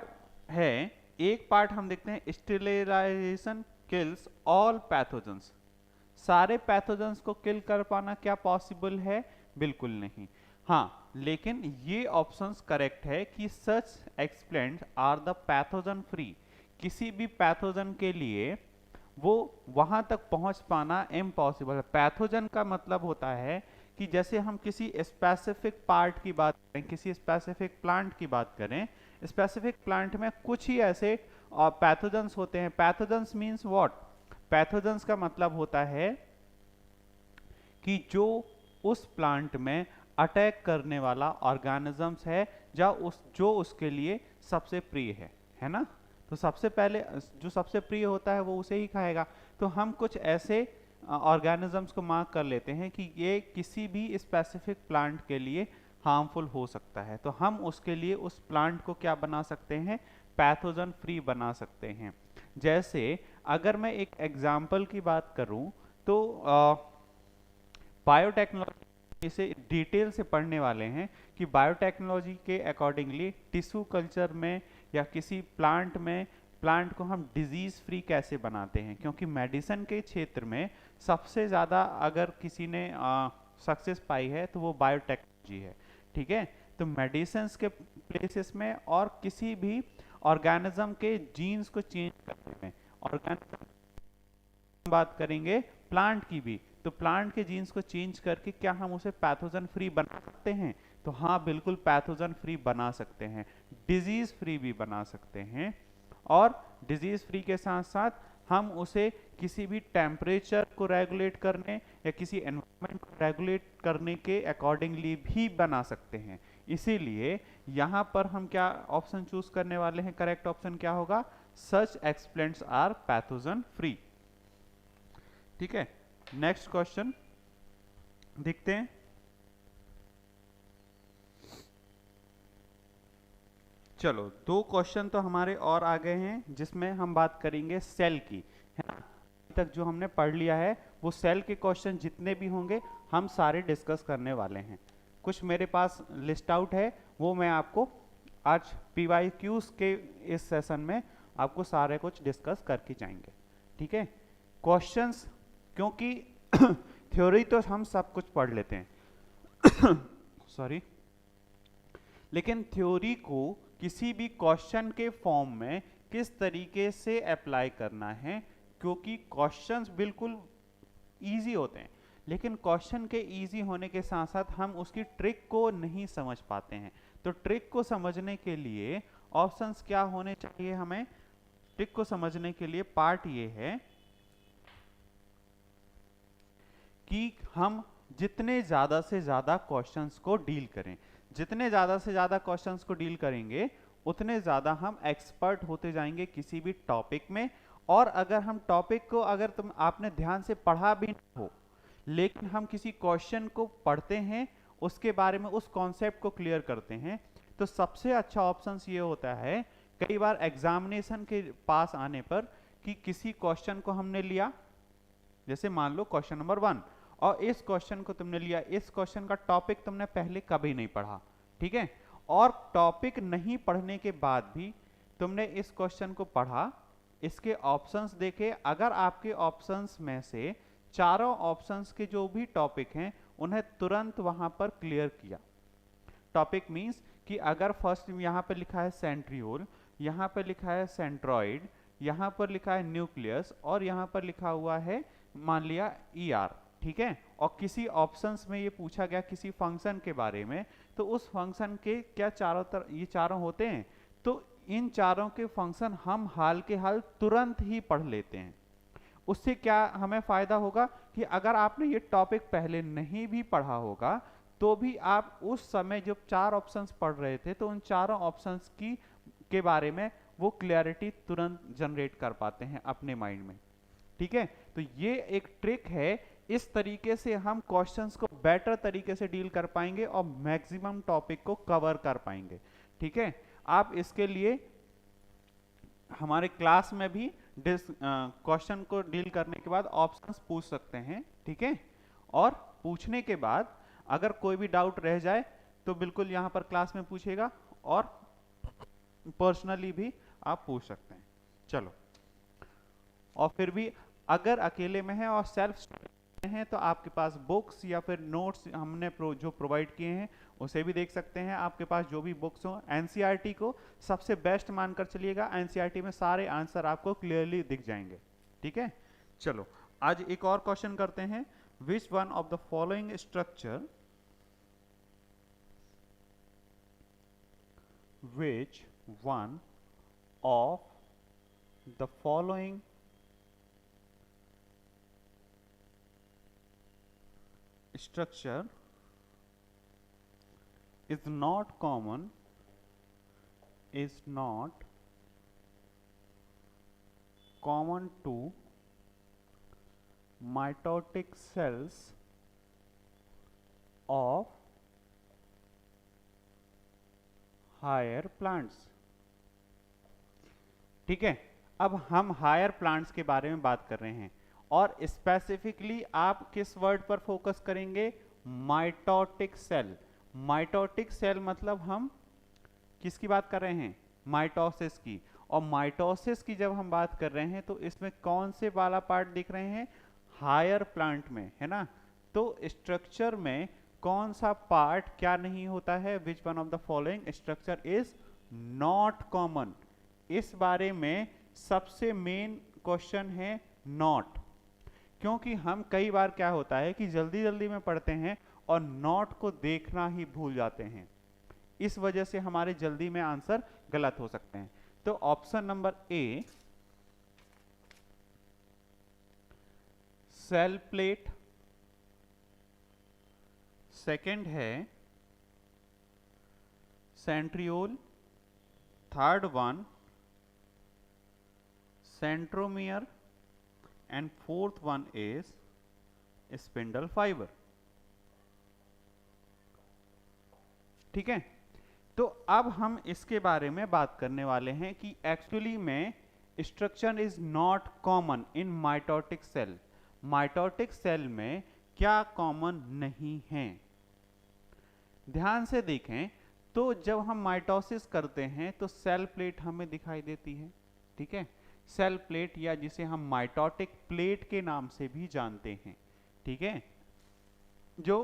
है, एक पार्ट हम देखते हैं, स्टेरिलाइजेशन किल्स ऑल पैथोजेंस। सारे पैथोजेंस को किल कर पाना क्या पॉसिबल है? बिल्कुल नहीं। हाँ, लेकिन ये ऑप्शंस करेक्ट है कि सच explant are the pathogen free. किसी भी पैथोजन के लिए वो वहां तक पहुंच पाना इम्पॉसिबल है। पैथोजन का मतलब होता है कि जैसे हम किसी स्पेसिफिक पार्ट की बात करें, किसी स्पेसिफिक प्लांट की बात करें, स्पेसिफिक प्लांट में कुछ ही ऐसे पैथोजेंस होते हैं। Pathogens means what? पैथोजेंस का मतलब होता है कि जो उस प्लांट में अटैक करने वाला ऑर्गेनिजम्स है जो उसके लिए सबसे प्रिय है ना। तो सबसे पहले जो सबसे प्रिय होता है वो उसे ही खाएगा। तो हम कुछ ऐसे ऑर्गेनिजम्स को मार्क कर लेते हैं कि ये किसी भी स्पेसिफिक प्लांट के लिए हार्मफुल हो सकता है, तो हम उसके लिए उस प्लांट को क्या बना सकते हैं? पैथोजन फ्री बना सकते हैं। जैसे अगर मैं एक एग्जाम्पल की बात करूं तो बायोटेक्नोलॉजी, इसे डिटेल से पढ़ने वाले हैं कि बायोटेक्नोलॉजी के अकॉर्डिंगली टिश्यू कल्चर में या किसी प्लांट में प्लांट को हम डिजीज फ्री कैसे बनाते हैं। क्योंकि मेडिसिन के क्षेत्र में सबसे ज़्यादा अगर किसी ने सक्सेस पाई है तो वो बायोटेक्नोलॉजी है, ठीक है। तो मेडिसिन के प्लेसेस में और किसी भी ऑर्गेनिज्म के जीन्स को चेंज करने में, ऑर्गेनिज्म बात करेंगे प्लांट की भी, तो प्लांट के जीन्स को चेंज करके क्या हम उसे पैथोजन फ्री बना सकते हैं? तो हाँ, बिल्कुल पैथोजन फ्री बना सकते हैं, डिजीज फ्री भी बना सकते हैं। और डिजीज फ्री के साथ साथ हम उसे किसी भी टेम्परेचर को रेगुलेट करने या किसी एनवायरनमेंट को रेगुलेट करने के अकॉर्डिंगली भी बना सकते हैं। इसीलिए यहां पर हम क्या ऑप्शन चूज करने वाले हैं? करेक्ट ऑप्शन क्या होगा? सच एक्सप्लेंट्स आर पैथोजन फ्री। ठीक है, नेक्स्ट क्वेश्चन देखते हैं। चलो, दो क्वेश्चन तो हमारे और आ गए हैं जिसमें हम बात करेंगे सेल की, है ना। अभी तक जो हमने पढ़ लिया है वो सेल के क्वेश्चन जितने भी होंगे हम सारे डिस्कस करने वाले हैं। कुछ मेरे पास लिस्ट आउट है, वो मैं आपको आज PYQs के इस सेशन में आपको सारे कुछ डिस्कस करके जाएंगे, ठीक है। क्वेश्चंस, क्योंकि थ्योरी तो हम सब कुछ पढ़ लेते हैं सॉरी, लेकिन थ्योरी को किसी भी क्वेश्चन के फॉर्म में किस तरीके से अप्लाई करना है, क्योंकि क्वेश्चंस बिल्कुल इजी होते हैं, लेकिन क्वेश्चन के इजी होने के साथ साथ हम उसकी ट्रिक को नहीं समझ पाते हैं। तो ट्रिक को समझने के लिए ऑप्शंस क्या होने चाहिए, हमें ट्रिक को समझने के लिए पार्ट ये है कि हम जितने ज़्यादा से ज़्यादा क्वेश्चंस को डील करें, जितने ज़्यादा से ज़्यादा क्वेश्चंस को डील करेंगे उतने ज़्यादा हम एक्सपर्ट होते जाएंगे किसी भी टॉपिक में। और अगर हम टॉपिक को, अगर तुम आपने ध्यान से पढ़ा भी नहीं हो, लेकिन हम किसी क्वेश्चन को पढ़ते हैं, उसके बारे में उस कॉन्सेप्ट को क्लियर करते हैं, तो सबसे अच्छा ऑप्शन ये होता है कई बार एग्जामिनेशन के पास आने पर कि किसी क्वेश्चन को हमने लिया, जैसे मान लो क्वेश्चन नंबर 1, और इस क्वेश्चन को तुमने लिया, इस क्वेश्चन का टॉपिक तुमने पहले कभी नहीं पढ़ा, ठीक है, और टॉपिक नहीं पढ़ने के बाद भी तुमने इस क्वेश्चन को पढ़ा, इसके ऑप्शंस देखे, अगर आपके ऑप्शंस में से चारों ऑप्शंस के जो भी टॉपिक हैं उन्हें तुरंत वहां पर क्लियर किया। टॉपिक मींस कि अगर फर्स्ट यहां पर लिखा है सेंट्रियोल, यहां पर लिखा है सेंट्रॉइड, यहां पर लिखा है न्यूक्लियस, और यहां पर लिखा हुआ है मान लिया ER, ठीक है, और किसी ऑप्शंस में ये पूछा गया किसी फंक्शन के बारे में, तो उस फंक्शन के क्या चारों तरफ ये चारों होते हैं, तो इन चारों के फंक्शन हम हाल के हाल तुरंत ही पढ़ लेते हैं। उससे क्या हमें फायदा होगा कि अगर आपने ये टॉपिक पहले नहीं भी पढ़ा होगा तो भी आप उस समय जब चार ऑप्शंस पढ़ रहे थे तो उन चारों ऑप्शंस की के बारे में वो क्लैरिटी तुरंत जनरेट कर पाते हैं अपने माइंड में, ठीक है। तो ये एक ट्रिक है, इस तरीके से हम क्वेश्चंस को बेटर तरीके से डील कर पाएंगे और मैक्सिमम टॉपिक को कवर कर पाएंगे, ठीक है। आप इसके लिए हमारे क्लास में भी क्वेश्चन को डील करने के बाद ऑप्शंस पूछ सकते हैं, ठीक है, और पूछने के बाद अगर कोई भी डाउट रह जाए तो बिल्कुल यहाँ पर क्लास में पूछेगा और पर्सनली भी आप पूछ सकते हैं। चलो, और फिर भी अगर अकेले में है और सेल्फ हैं तो आपके पास बुक्स या फिर नोट्स हमने जो प्रोवाइड किए हैं उसे भी देख सकते हैं। आपके पास जो भी बुक्स हो, एनसीईआरटी को सबसे बेस्ट मानकर चलिएगा, एनसीईआरटी में सारे आंसर आपको क्लियरली दिख जाएंगे, ठीक है। चलो, आज एक और क्वेश्चन करते हैं, विच one of the following structure, which one of the following structure is not common to mitotic cells of higher plants, ठीक है। अब हम हायर प्लांट्स के बारे में बात कर रहे हैं और स्पेसिफिकली आप किस वर्ड पर फोकस करेंगे, माइटोटिक सेल। माइटोटिक सेल मतलब हम किसकी बात कर रहे हैं, माइटोसिस की। और माइटोसिस की जब हम बात कर रहे हैं तो इसमें कौन से वाला पार्ट दिख रहे हैं, हायर प्लांट में, है ना। तो स्ट्रक्चर में कौन सा पार्ट क्या नहीं होता है, which one of the following structure is not common. इस बारे में सबसे मेन क्वेश्चन है नॉट, क्योंकि हम कई बार क्या होता है कि जल्दी जल्दी में पढ़ते हैं और नॉट को देखना ही भूल जाते हैं, इस वजह से हमारे जल्दी में आंसर गलत हो सकते हैं। तो option number A, cell plate, second है centriole, third one centromere, and fourth one is spindle fibre, ठीक है। तो अब हम इसके बारे में बात करने वाले हैं कि एक्चुअली में structure is not common in mitotic cell. Mitotic cell में क्या कॉमन नहीं है? ध्यान से देखें तो जब हम माइटोसिस करते हैं तो सेल प्लेट हमें दिखाई देती है, ठीक है। सेल प्लेट या जिसे हम माइटोटिक प्लेट के नाम से भी जानते हैं, ठीक है, जो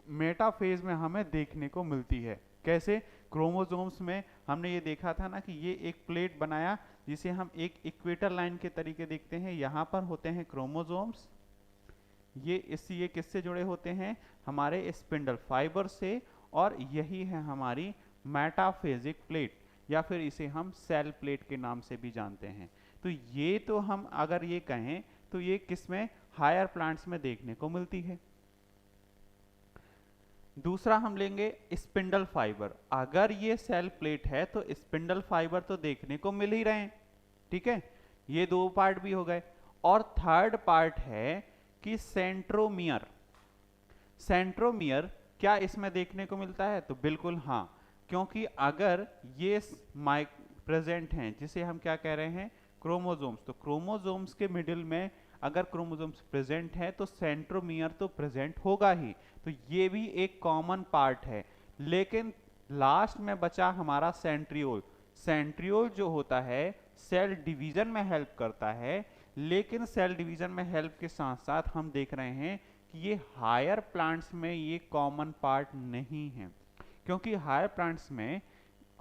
मेटाफेज में हमें देखने को मिलती है। कैसे? क्रोमोसोम्स में हमने ये देखा था ना कि ये एक प्लेट बनाया जिसे हम एक इक्वेटर लाइन के तरीके देखते हैं। यहाँ पर होते हैं क्रोमोसोम्स, ये किससे जुड़े होते हैं? हमारे स्पिंडल फाइबर से, और यही है हमारी मेटाफेजिक प्लेट या फिर इसे हम सेल प्लेट के नाम से भी जानते हैं। तो ये तो हम अगर ये कहें तो ये किसमें? हायर प्लांट्स में देखने को मिलती है। दूसरा हम लेंगे स्पिंडल फाइबर। अगर ये सेल प्लेट है तो स्पिंडल फाइबर तो देखने को मिल ही रहे हैं, ठीक है। ये दो पार्ट भी हो गए। और थर्ड पार्ट है कि सेंट्रोमियर। सेंट्रोमियर क्या इसमें देखने को मिलता है? तो बिल्कुल हाँ, क्योंकि अगर ये प्रेजेंट हैं जिसे हम क्या कह रहे हैं? क्रोमोसोम्स। तो क्रोमोसोम्स के मिडिल में अगर क्रोमोसोम्स प्रेजेंट है तो सेंट्रोमियर तो प्रेजेंट होगा ही। तो ये भी एक कॉमन पार्ट है। लेकिन लास्ट में बचा हमारा सेंट्रियोल। सेंट्रियोल जो होता है सेल डिवीजन में हेल्प करता है, लेकिन सेल डिवीजन में हेल्प के साथ साथ हम देख रहे हैं कि ये हायर प्लांट्स में ये कॉमन पार्ट नहीं है। क्योंकि हायर प्लांट्स में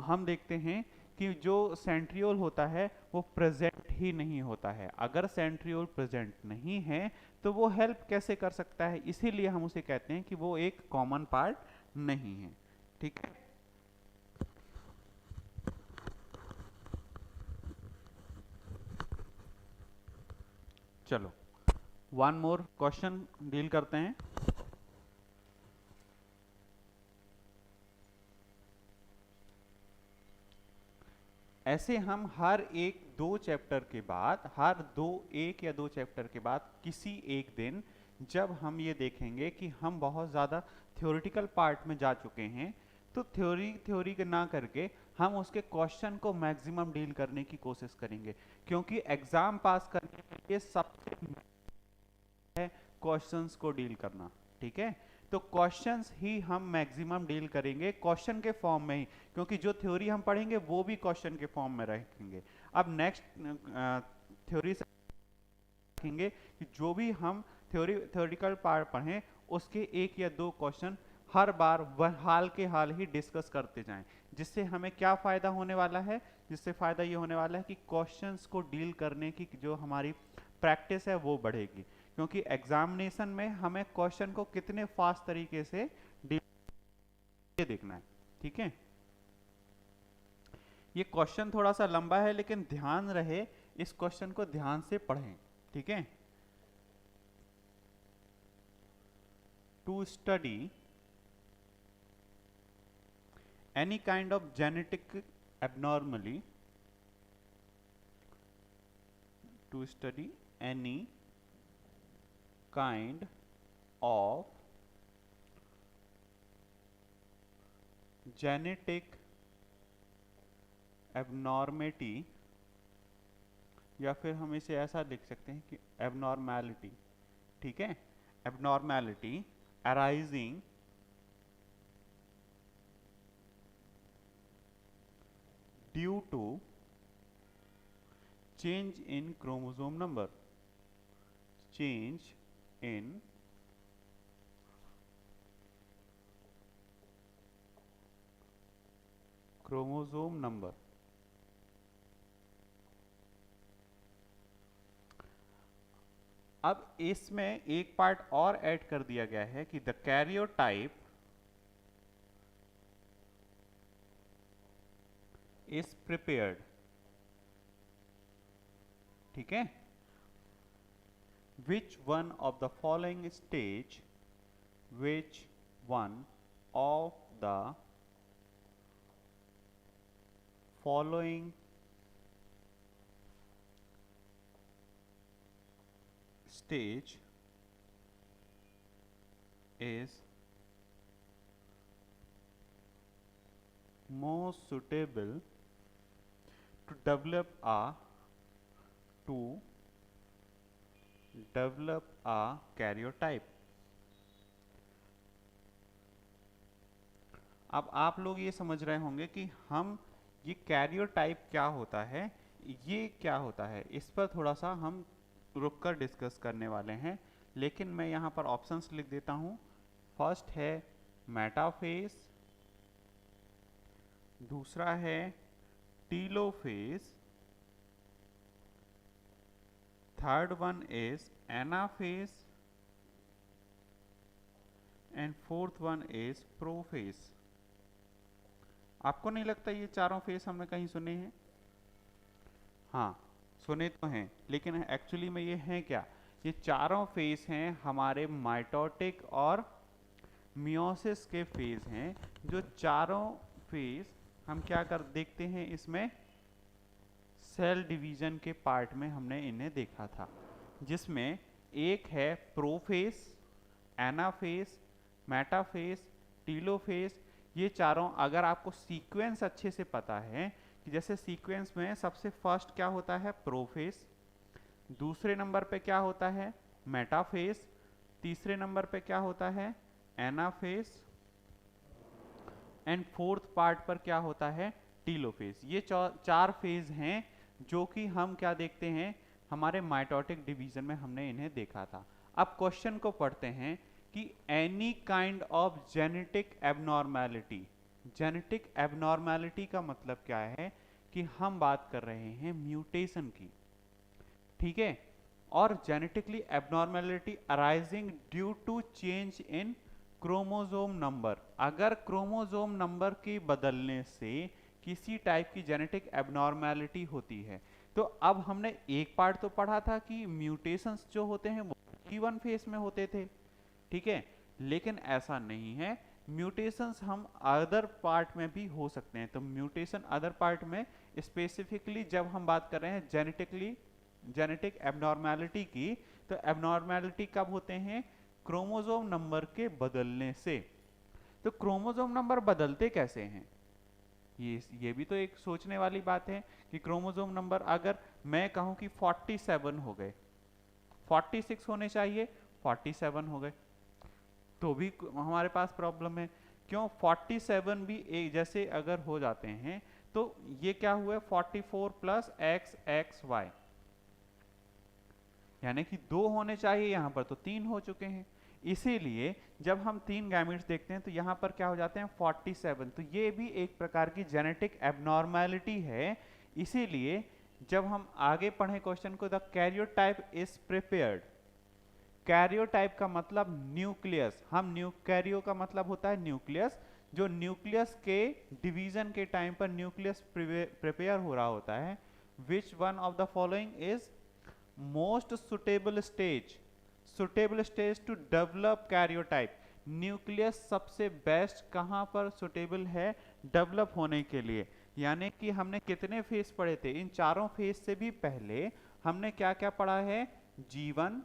हम देखते हैं कि जो सेंट्रियोल होता है वो प्रेजेंट ही नहीं होता है। अगर सेंट्रियोल प्रेजेंट नहीं है तो वो हेल्प कैसे कर सकता है? इसीलिए हम उसे कहते हैं कि वो एक कॉमन पार्ट नहीं है, ठीक है। चलो वन मोर क्वेश्चन डील करते हैं। ऐसे हम हर एक दो चैप्टर के बाद, एक या दो चैप्टर के बाद किसी एक दिन जब हम ये देखेंगे कि हम बहुत ज़्यादा थ्योरेटिकल पार्ट में जा चुके हैं, तो थ्योरी के ना करके हम उसके क्वेश्चन को मैक्सिमम डील करने की कोशिश करेंगे। क्योंकि एग्जाम पास करने के लिए सबसे है क्वेश्चंस को डील करना, ठीक है। तो क्वेश्चंस ही हम मैक्सिमम डील करेंगे क्वेश्चन के फॉर्म में ही, क्योंकि जो थ्योरी हम पढ़ेंगे वो भी क्वेश्चन के फॉर्म में रखेंगे। अब नेक्स्ट थ्योरी से रखेंगे कि जो भी हम थ्योरेटिकल पार्ट पढ़ें उसके एक या दो क्वेश्चन हर बार वह हाल के हाल ही डिस्कस करते जाएं। जिससे हमें क्या फायदा होने वाला है? जिससे फायदा ये होने वाला है कि क्वेश्चंस को डील करने की जो हमारी प्रैक्टिस है वो बढ़ेगी। क्योंकि एग्जामिनेशन में हमें क्वेश्चन को कितने फास्ट तरीके से डील देखना है, ठीक है। ये क्वेश्चन थोड़ा सा लंबा है लेकिन ध्यान रहे इस क्वेश्चन को ध्यान से पढ़ें, ठीक है। To study any kind of genetic abnormality, to study any kind of genetic abnormality, या फिर हम इसे ऐसा लिख सकते हैं कि abnormality, ठीक है, abnormality arising due to change in chromosome number, change in chromosome number। अब इसमें एक पार्ट और ऐड कर दिया गया है कि द कैरियोटाइप is prepared, ठीक है, which one of the following stage, which one of the following stage is most suitable to develop a karyotype। अब आप लोग ये समझ रहे होंगे कि हम ये कैरियोटाइप क्या होता है, ये क्या होता है, इस पर थोड़ा सा हम रुक कर डिस्कस करने वाले हैं। लेकिन मैं यहाँ पर ऑप्शंस लिख देता हूँ। फर्स्ट है मेटाफेज, दूसरा है telophase, third one is anaphase and fourth one is prophase. आपको नहीं लगता ये चारों फेज हमने कहीं सुने हैं? हाँ, सुने तो हैं, लेकिन एक्चुअली में ये हैं क्या? ये चारों फेज हैं हमारे माइटोटिक और मियोसिस के फेज हैं। जो चारों फेज हम क्या कर देखते हैं इसमें, सेल डिवीजन के पार्ट में हमने इन्हें देखा था, जिसमें एक है प्रोफेज, एनाफेज, मेटाफेज, टीलोफेज। ये चारों अगर आपको सीक्वेंस अच्छे से पता है कि जैसे सीक्वेंस में सबसे फर्स्ट क्या होता है, प्रोफेज, दूसरे नंबर पे क्या होता है, मेटाफेज, तीसरे नंबर पे क्या होता है, एनाफेज, एंड फोर्थ पार्ट पर क्या होता है, टीलोफेज। ये चार फेज हैं जो कि हम क्या देखते हैं, हमारे माइटोटिक डिवीजन में हमने इन्हें देखा था। अब क्वेश्चन को पढ़ते हैं कि any kind of genetic abnormality. Genetic abnormality का मतलब क्या है कि हम बात कर रहे हैं म्यूटेशन की, ठीक है। और genetically abnormality arising due to change in chromosome number. अगर क्रोमोसोम नंबर के बदलने से किसी टाइप की जेनेटिक एबनॉर्मैलिटी होती है, तो अब हमने एक पार्ट तो पढ़ा था कि म्यूटेशंस जो होते हैं वो G1 फेस में होते थे, ठीक है, लेकिन ऐसा नहीं है। म्यूटेशंस हम अदर पार्ट में भी हो सकते हैं। तो म्यूटेशन अदर पार्ट में स्पेसिफिकली जब हम बात कर रहे हैं जेनेटिक एबनॉर्मैलिटी की, तो एबनॉर्मैलिटी कब होते हैं, क्रोमोसोम नंबर के बदलने से। तो क्रोमोसोम नंबर बदलते कैसे हैं, ये भी तो एक सोचने वाली बात है कि क्रोमोसोम नंबर अगर मैं कहूं कि 47 हो गए, 46 होने चाहिए, 47 हो गए, तो भी हमारे पास प्रॉब्लम है। क्यों? 47 भी एक जैसे अगर हो जाते हैं तो ये क्या हुआ, 44 प्लस एक्स एक्स वाई, यानी कि 2 होने चाहिए, यहां पर तो 3 हो चुके हैं। इसीलिए जब हम 3 गैमेट्स देखते हैं तो यहां पर क्या हो जाते हैं, 47। तो ये भी एक प्रकार की जेनेटिक एबनॉर्मैलिटी है। इसीलिए जब हम आगे पढ़े क्वेश्चन को, the karyotype is prepared. Karyotype का मतलब न्यूक्लियस, हम कैरियो का मतलब होता है न्यूक्लियस, जो न्यूक्लियस के डिवीजन के टाइम पर न्यूक्लियस प्रिपेयर हो रहा होता है। Which one of the following is most suitable stage to develop karyotype. Nucleus सबसे बेस्ट कहां पर सुटेबल है डेवलप होने के लिए। यानी कि हमने कितने फेज पढ़े थे, इन चारों फेज से भी पहले हमने क्या क्या पढ़ा है, G1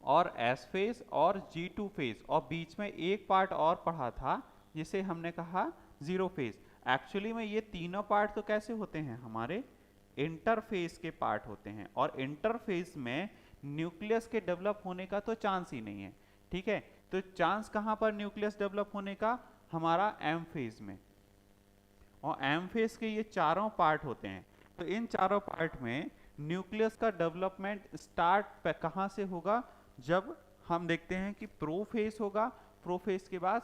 और एस फेज और G2 फेज, और बीच में एक पार्ट और पढ़ा था जिसे हमने कहा जीरो फेज। एक्चुअली में ये तीनों पार्ट तो कैसे होते हैं, हमारे इंटरफेस के पार्ट होते हैं, और इंटरफेस में न्यूक्लियस के डेवलप होने का तो चांस ही नहीं है, ठीक है। तो चांस कहां पर न्यूक्लियस डेवलप होने का, हमारा एम फेज में, और एम फेज के ये चारों पार्ट होते हैं। तो इन चारों पार्ट में न्यूक्लियस का डेवलपमेंट स्टार्ट कहां से होगा, जब हम देखते हैं कि प्रोफेज होगा, प्रोफेज के बाद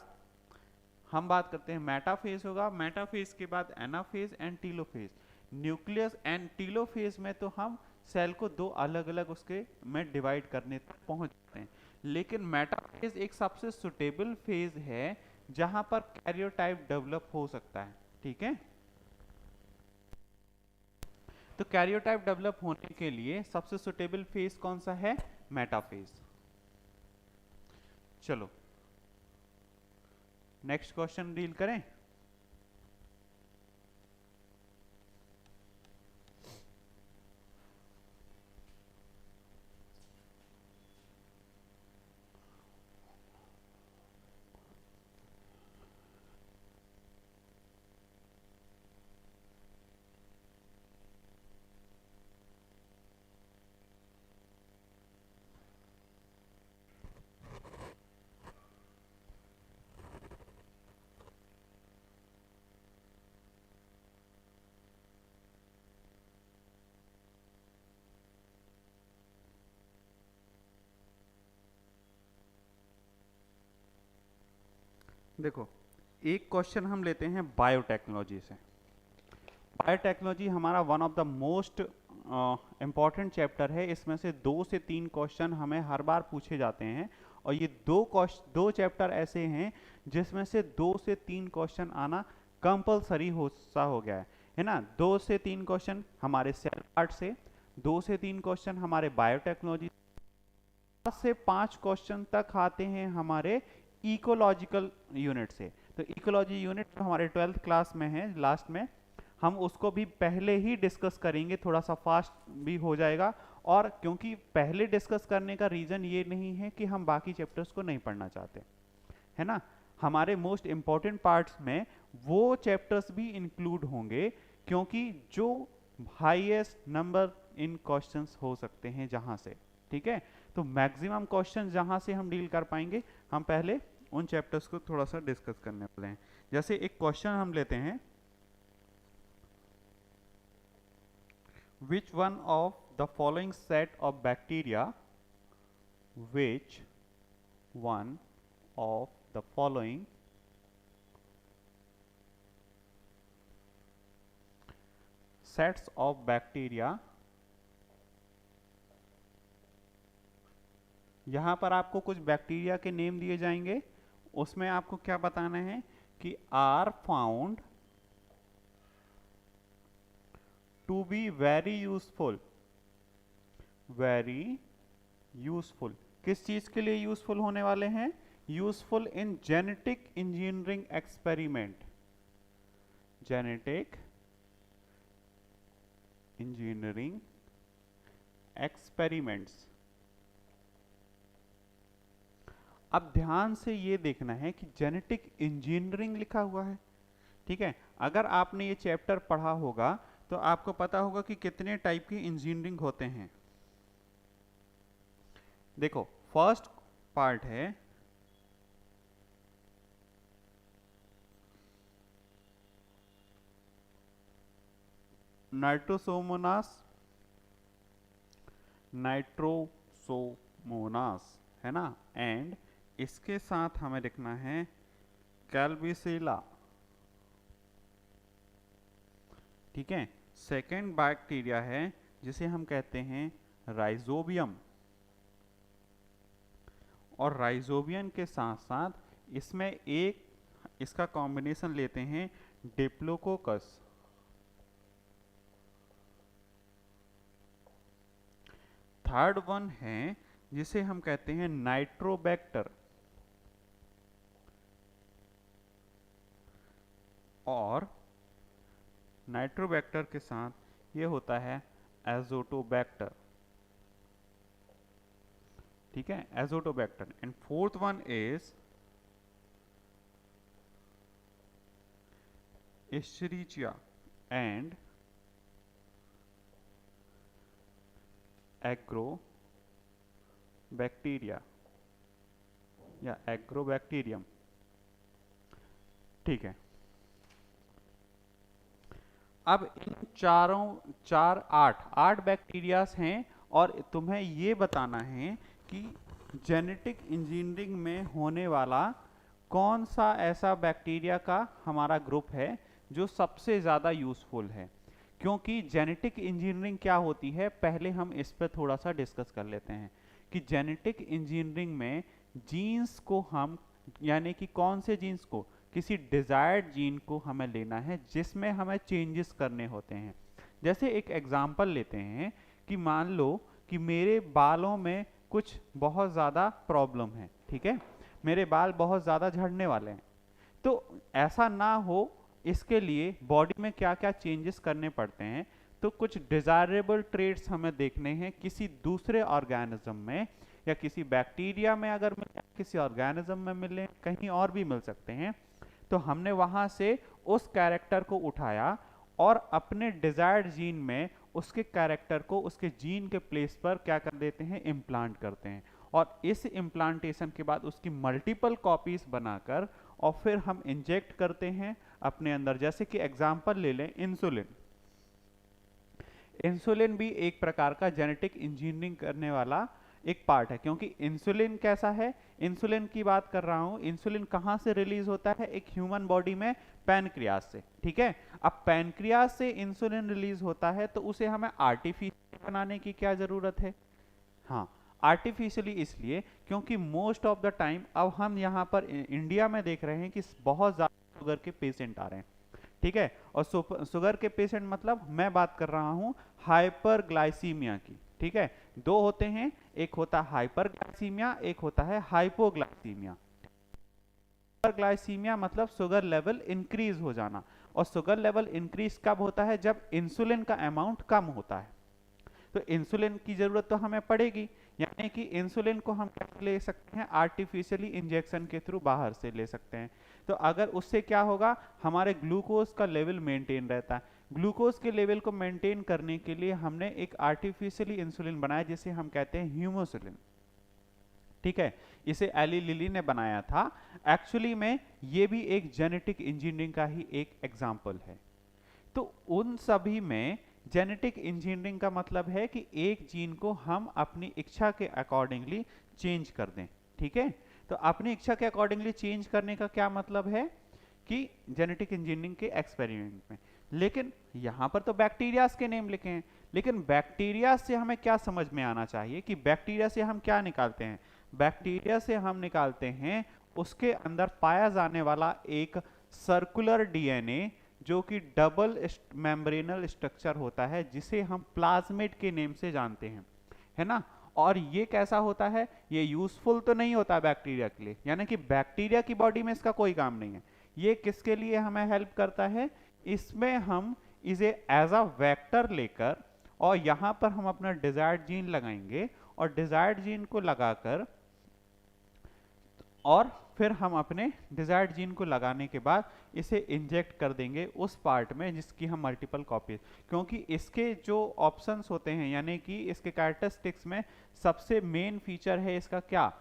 हम बात करते हैं मेटाफेज होगा, मेटाफेज के बाद anaphase and telophase. Nucleus and telophase में तो हम सेल को दो अलग अलग उसके में डिवाइड करने तक पहुंच जाते हैं, लेकिन मेटाफेज एक सबसे सुटेबल फेज है जहां पर कैरियोटाइप डेवलप हो सकता है, ठीक है। तो कैरियोटाइप डेवलप होने के लिए सबसे सुटेबल फेज कौन सा है, मेटाफेज। चलो नेक्स्ट क्वेश्चन डील करें। देखो, एक क्वेश्चन हम लेते हैं बायोटेक्नोलॉजी से। बायोटेक्नोलॉजी हमारा one of the most important chapter है। इसमें से 2 से 3 क्वेश्चन हमें हर बार पूछे जाते हैं, और ये दो चैप्टर ऐसे हैं जिसमें से 2 से 3 क्वेश्चन आना कंपलसरी हो गया है ना। 2 से 3 क्वेश्चन हमारे सेल पार्ट से, 2 से 3 क्वेश्चन हमारे बायोटेक्नोलॉजी, 5 से 5 क्वेश्चन तक आते हैं हमारे इकोलॉजिकल यूनिट से। तो इकोलॉजी यूनिट जो हमारे 12th क्लास में है लास्ट में, हम उसको भी पहले ही डिस्कस करेंगे, थोड़ा सा फास्ट भी हो जाएगा। और क्योंकि पहले डिस्कस करने का रीजन ये नहीं है कि हम बाकी चैप्टर्स को नहीं पढ़ना चाहते, है ना। हमारे मोस्ट इंपॉर्टेंट पार्ट्स में वो चैप्टर्स भी इंक्लूड होंगे, क्योंकि जो हाईएस्ट नंबर इन क्वेश्चंस हो सकते हैं जहां से, ठीक है। तो मैक्सिमम क्वेश्चन जहां से हम डील कर पाएंगे, हम पहले उन चैप्टर्स को थोड़ा सा डिस्कस करने वाले हैं। जैसे एक क्वेश्चन हम लेते हैं, which one of the following set of bacteria, which one of the following sets of bacteria, यहां पर आपको कुछ बैक्टीरिया के नेम दिए जाएंगे, उसमें आपको क्या बताना है कि are found to be very useful. Very useful किस चीज के लिए यूजफुल होने वाले हैं? Useful in genetic engineering experiment. Genetic engineering experiments. अब ध्यान से ये देखना है कि जेनेटिक इंजीनियरिंग लिखा हुआ है, ठीक है। अगर आपने ये चैप्टर पढ़ा होगा तो आपको पता होगा कि कितने टाइप की इंजीनियरिंग होते हैं। देखो, फर्स्ट पार्ट है नाइट्रोसोमोनास, है ना। एंड इसके साथ हमें लिखना है कैल्बिसेला, ठीक है। सेकेंड बैक्टीरिया है जिसे हम कहते हैं राइजोबियम, और राइजोबियम के साथ साथ इसमें एक इसका कॉम्बिनेशन लेते हैं डिप्लोकोकस। थर्ड वन है जिसे हम कहते हैं नाइट्रोबैक्टर, और नाइट्रोबैक्टर के साथ ये होता है एजोटोबैक्टर, ठीक है, Azotobacter. And fourth one is Escherichia and Agrobacteria या एग्रोबैक्टीरियम, ठीक है। अब इन आठ बैक्टीरियाज हैं, और तुम्हें ये बताना है कि जेनेटिक इंजीनियरिंग में होने वाला कौन सा ऐसा बैक्टीरिया का हमारा ग्रुप है जो सबसे ज़्यादा यूजफुल है। क्योंकि जेनेटिक इंजीनियरिंग क्या होती है, पहले हम इस पर थोड़ा सा डिस्कस कर लेते हैं कि जेनेटिक इंजीनियरिंग में जीन्स को हम, यानी कि कौन से जीन्स को, किसी डिजायर्ड जीन को हमें लेना है जिसमें हमें चेंजेस करने होते हैं। जैसे एक एग्जांपल लेते हैं कि मान लो कि मेरे बालों में कुछ बहुत ज़्यादा प्रॉब्लम है, ठीक है, मेरे बाल बहुत ज़्यादा झड़ने वाले हैं। तो ऐसा ना हो, इसके लिए बॉडी में क्या क्या चेंजेस करने पड़ते हैं। तो कुछ डिजायरेबल ट्रेट्स हमें देखने हैं किसी दूसरे ऑर्गेनिज्म में, या किसी बैक्टीरिया में अगर मिले, किसी ऑर्गेनिज्म में मिले, कहीं और भी मिल सकते हैं। तो हमने वहां से उस कैरेक्टर को उठाया और अपने डिजायर्ड जीन में उसके कैरेक्टर को उसके जीन के प्लेस पर क्या कर देते हैं, इम्प्लांट करते हैं। और इस इम्प्लांटेशन के बाद उसकी मल्टीपल कॉपीज बनाकर और फिर हम इंजेक्ट करते हैं अपने अंदर। जैसे कि एग्जांपल ले लें इंसुलिन। इंसुलिन भी एक प्रकार का जेनेटिक इंजीनियरिंग करने वाला एक पार्ट है, क्योंकि इंसुलिन कैसा है, इंसुलिन की बात कर रहा हूं, इंसुलिन कहां से रिलीज होता है, एक ह्यूमन बॉडी में पैनक्रियास से, ठीक है। अब पैनक्रियास से इंसुलिन रिलीज होता है तो उसे हमें आर्टिफिशियल बनाने की क्या जरूरत है, हाँ आर्टिफिशियली इसलिए क्योंकि मोस्ट ऑफ द टाइम अब हम यहाँ पर इंडिया में देख रहे हैं कि बहुत ज़्यादा शुगर के पेशेंट आ रहे हैं, ठीक है। और शुगर के पेशेंट मतलब मैं बात कर रहा हूँ हाइपरग्लाइसीमिया की, ठीक है। दो होते हैं, एक होता है हाइपरग्लाइसीमिया, एक होता है हाइपोग्लाइसीमिया। हाइपरग्लाइसीमिया मतलब शुगर लेवल इंक्रीज हो जाना, और शुगर लेवल इंक्रीज कब होता है, जब इंसुलिन का अमाउंट कम होता है। तो इंसुलिन की जरूरत तो हमें पड़ेगी, यानी कि इंसुलिन को हम कैसे ले सकते हैं, आर्टिफिशियली इंजेक्शन के थ्रू बाहर से ले सकते हैं। तो अगर उससे क्या होगा, हमारे ग्लूकोज का लेवल मेंटेन रहता है। ग्लूकोज के लेवल को मेंटेन करने के लिए हमने एक आर्टिफिशियली इंसुलिन बनाया जिसे हम कहते हैं ह्यूमोसुलिन, ठीक है। इसे एली लिली ने बनाया था। एक्चुअली में ये भी एक जेनेटिक इंजीनियरिंग का ही एक एग्जाम्पल है। तो उन सभी में जेनेटिक इंजीनियरिंग का मतलब है कि एक जीन को हम अपनी इच्छा के अकॉर्डिंगली चेंज कर दें, ठीक है। तो अपनी इच्छा के अकॉर्डिंगली चेंज करने का क्या मतलब है कि जेनेटिक इंजीनियरिंग के एक्सपेरिमेंट में, लेकिन यहां पर तो बैक्टीरियाज के नेम लिखे हैं, लेकिन बैक्टीरिया से हमें क्या समझ में आना चाहिए कि बैक्टीरिया से हम क्या निकालते हैं। बैक्टीरिया से हम निकालते हैं उसके अंदर पाया जाने वाला एक सर्कुलर डीएनए जो कि डबल मेम्ब्रेनल स्ट्रक्चर होता है, जिसे हम प्लाज्मिड के नेम से जानते हैं, है ना। और ये कैसा होता है, ये यूजफुल तो नहीं होता बैक्टीरिया के लिए, यानी कि बैक्टीरिया की बॉडी में इसका कोई काम नहीं है। ये किसके लिए हमें हेल्प करता है, इसमें हम इसे एज अ वेक्टर लेकर और यहां पर हम अपना डिजायर्ड जीन लगाएंगे, और डिजायर्ड जीन को लगाकर और फिर हम अपने डिजायर्ड जीन को लगाने के बाद इसे इंजेक्ट कर देंगे उस पार्ट में जिसकी हम मल्टीपल कॉपीज, क्योंकि इसके जो ऑप्शंस होते हैं, यानी कि इसके कैरेक्टरिस्टिक्स में सबसे मेन फीचर है इसका क्या,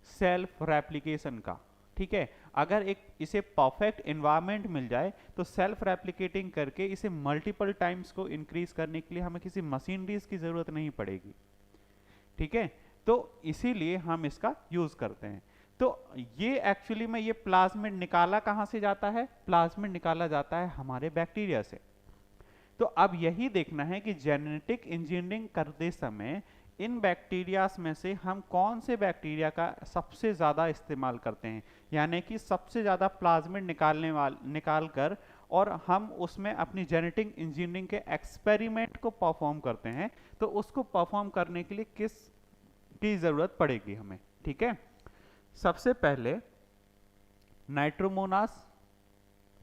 सेल्फ रेप्लिकेशन का, ठीक है। अगर एक इसे परफेक्ट एनवायरनमेंट मिल जाए तो सेल्फ रेप्लिकेटिंग करके इसे मल्टीपल टाइम्स को इंक्रीज करने के लिए हमें किसी मशीनरीज की जरूरत नहीं पड़ेगी, ठीक है। तो इसीलिए हम इसका यूज करते हैं। तो ये एक्चुअली में ये प्लाज्मिड निकाला कहां से जाता है, प्लाज्मिड निकाला जाता है हमारे बैक्टीरिया से। तो अब यही देखना है कि जेनेटिक इंजीनियरिंग करते समय इन बैक्टीरियाज में से हम कौन से बैक्टीरिया का सबसे ज्यादा इस्तेमाल करते हैं, यानी कि सबसे ज्यादा प्लाज्मिड निकाल कर और हम उसमें अपनी जेनेटिक इंजीनियरिंग के एक्सपेरिमेंट को परफॉर्म करते हैं। तो उसको परफॉर्म करने के लिए किस की जरूरत पड़ेगी हमें, ठीक है। सबसे पहले नाइट्रोमोनास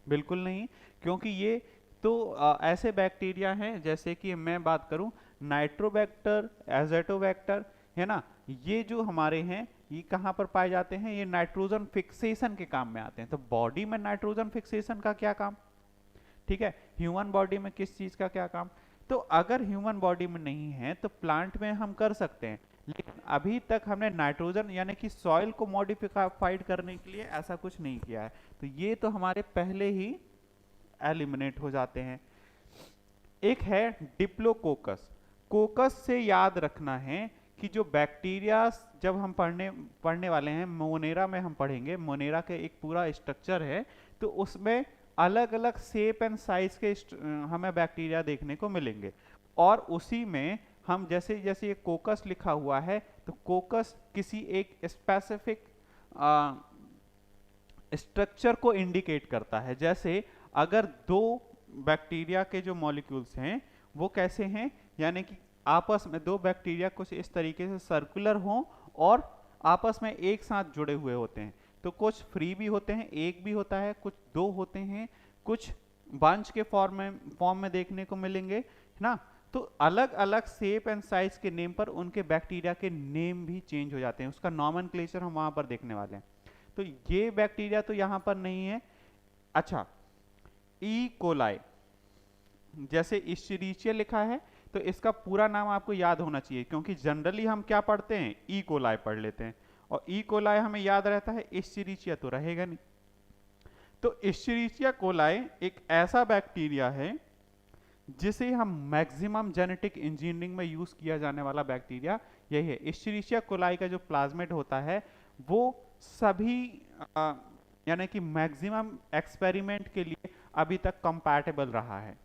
बिल्कुल नहीं, क्योंकि ये तो ऐसे बैक्टीरिया हैं, जैसे कि मैं बात करूं नाइट्रोबैक्टर, एजेटोबैक्टर, है ना, ये जो हमारे हैं ये कहां पर पाए जाते हैं, ये नाइट्रोजन फिक्सेशन के काम में आते हैं। तो बॉडी में नाइट्रोजन फिक्सेशन का क्या काम, ठीक है, ह्यूमन बॉडी में किस चीज का क्या काम। तो अगर ह्यूमन बॉडी में नहीं है तो प्लांट में हम कर सकते हैं, लेकिन अभी तक हमने नाइट्रोजन यानी कि सॉइल को मॉडिफाइड करने के लिए ऐसा कुछ नहीं किया है। तो ये तो हमारे पहले ही एलिमिनेट हो जाते हैं। एक है डिप्लोकोकस। कोकस से याद रखना है कि जो बैक्टीरिया जब हम पढ़ने वाले हैं, मोनेरा में हम पढ़ेंगे, मोनेरा के एक पूरा स्ट्रक्चर है, तो उसमें अलग अलग शेप एंड साइज के हमें बैक्टीरिया देखने को मिलेंगे। और उसी में हम जैसे जैसे ये कोकस लिखा हुआ है, तो कोकस किसी एक स्पेसिफिक स्ट्रक्चर को इंडिकेट करता है। जैसे अगर दो बैक्टीरिया के जो मॉलिक्यूल्स हैं वो कैसे हैं, यानी कि आपस में दो बैक्टीरिया कुछ इस तरीके से सर्कुलर हों और आपस में एक साथ जुड़े हुए होते हैं। तो कुछ फ्री भी होते हैं, एक भी होता है, कुछ दो होते हैं, कुछ बंच के फॉर्म में देखने को मिलेंगे, है ना। तो अलग अलग शेप एंड साइज के नेम पर उनके बैक्टीरिया के नेम भी चेंज हो जाते हैं, उसका नॉमेनक्लेचर हम वहां पर देखने वाले हैं। तो ये बैक्टीरिया तो यहां पर नहीं है। अच्छा, ई कोलाई, जैसे इश्चरीचिया लिखा है तो इसका पूरा नाम आपको याद होना चाहिए, क्योंकि जनरली हम क्या पढ़ते हैं, ई कोलाई पढ़ लेते हैं, और ई कोलाई हमें याद रहता है, इश्चरीचिया तो रहेगा नहीं। तो इश्चरीचिया कोलाई एक ऐसा बैक्टीरिया है जिसे हम मैक्सिमम जेनेटिक इंजीनियरिंग में यूज किया जाने वाला बैक्टीरिया यही है। इश्चरीशिया कोलाई का जो प्लाज्मिड होता है वो सभी यानी कि मैक्सिमम एक्सपेरिमेंट के लिए अभी तक कंपैटिबल रहा है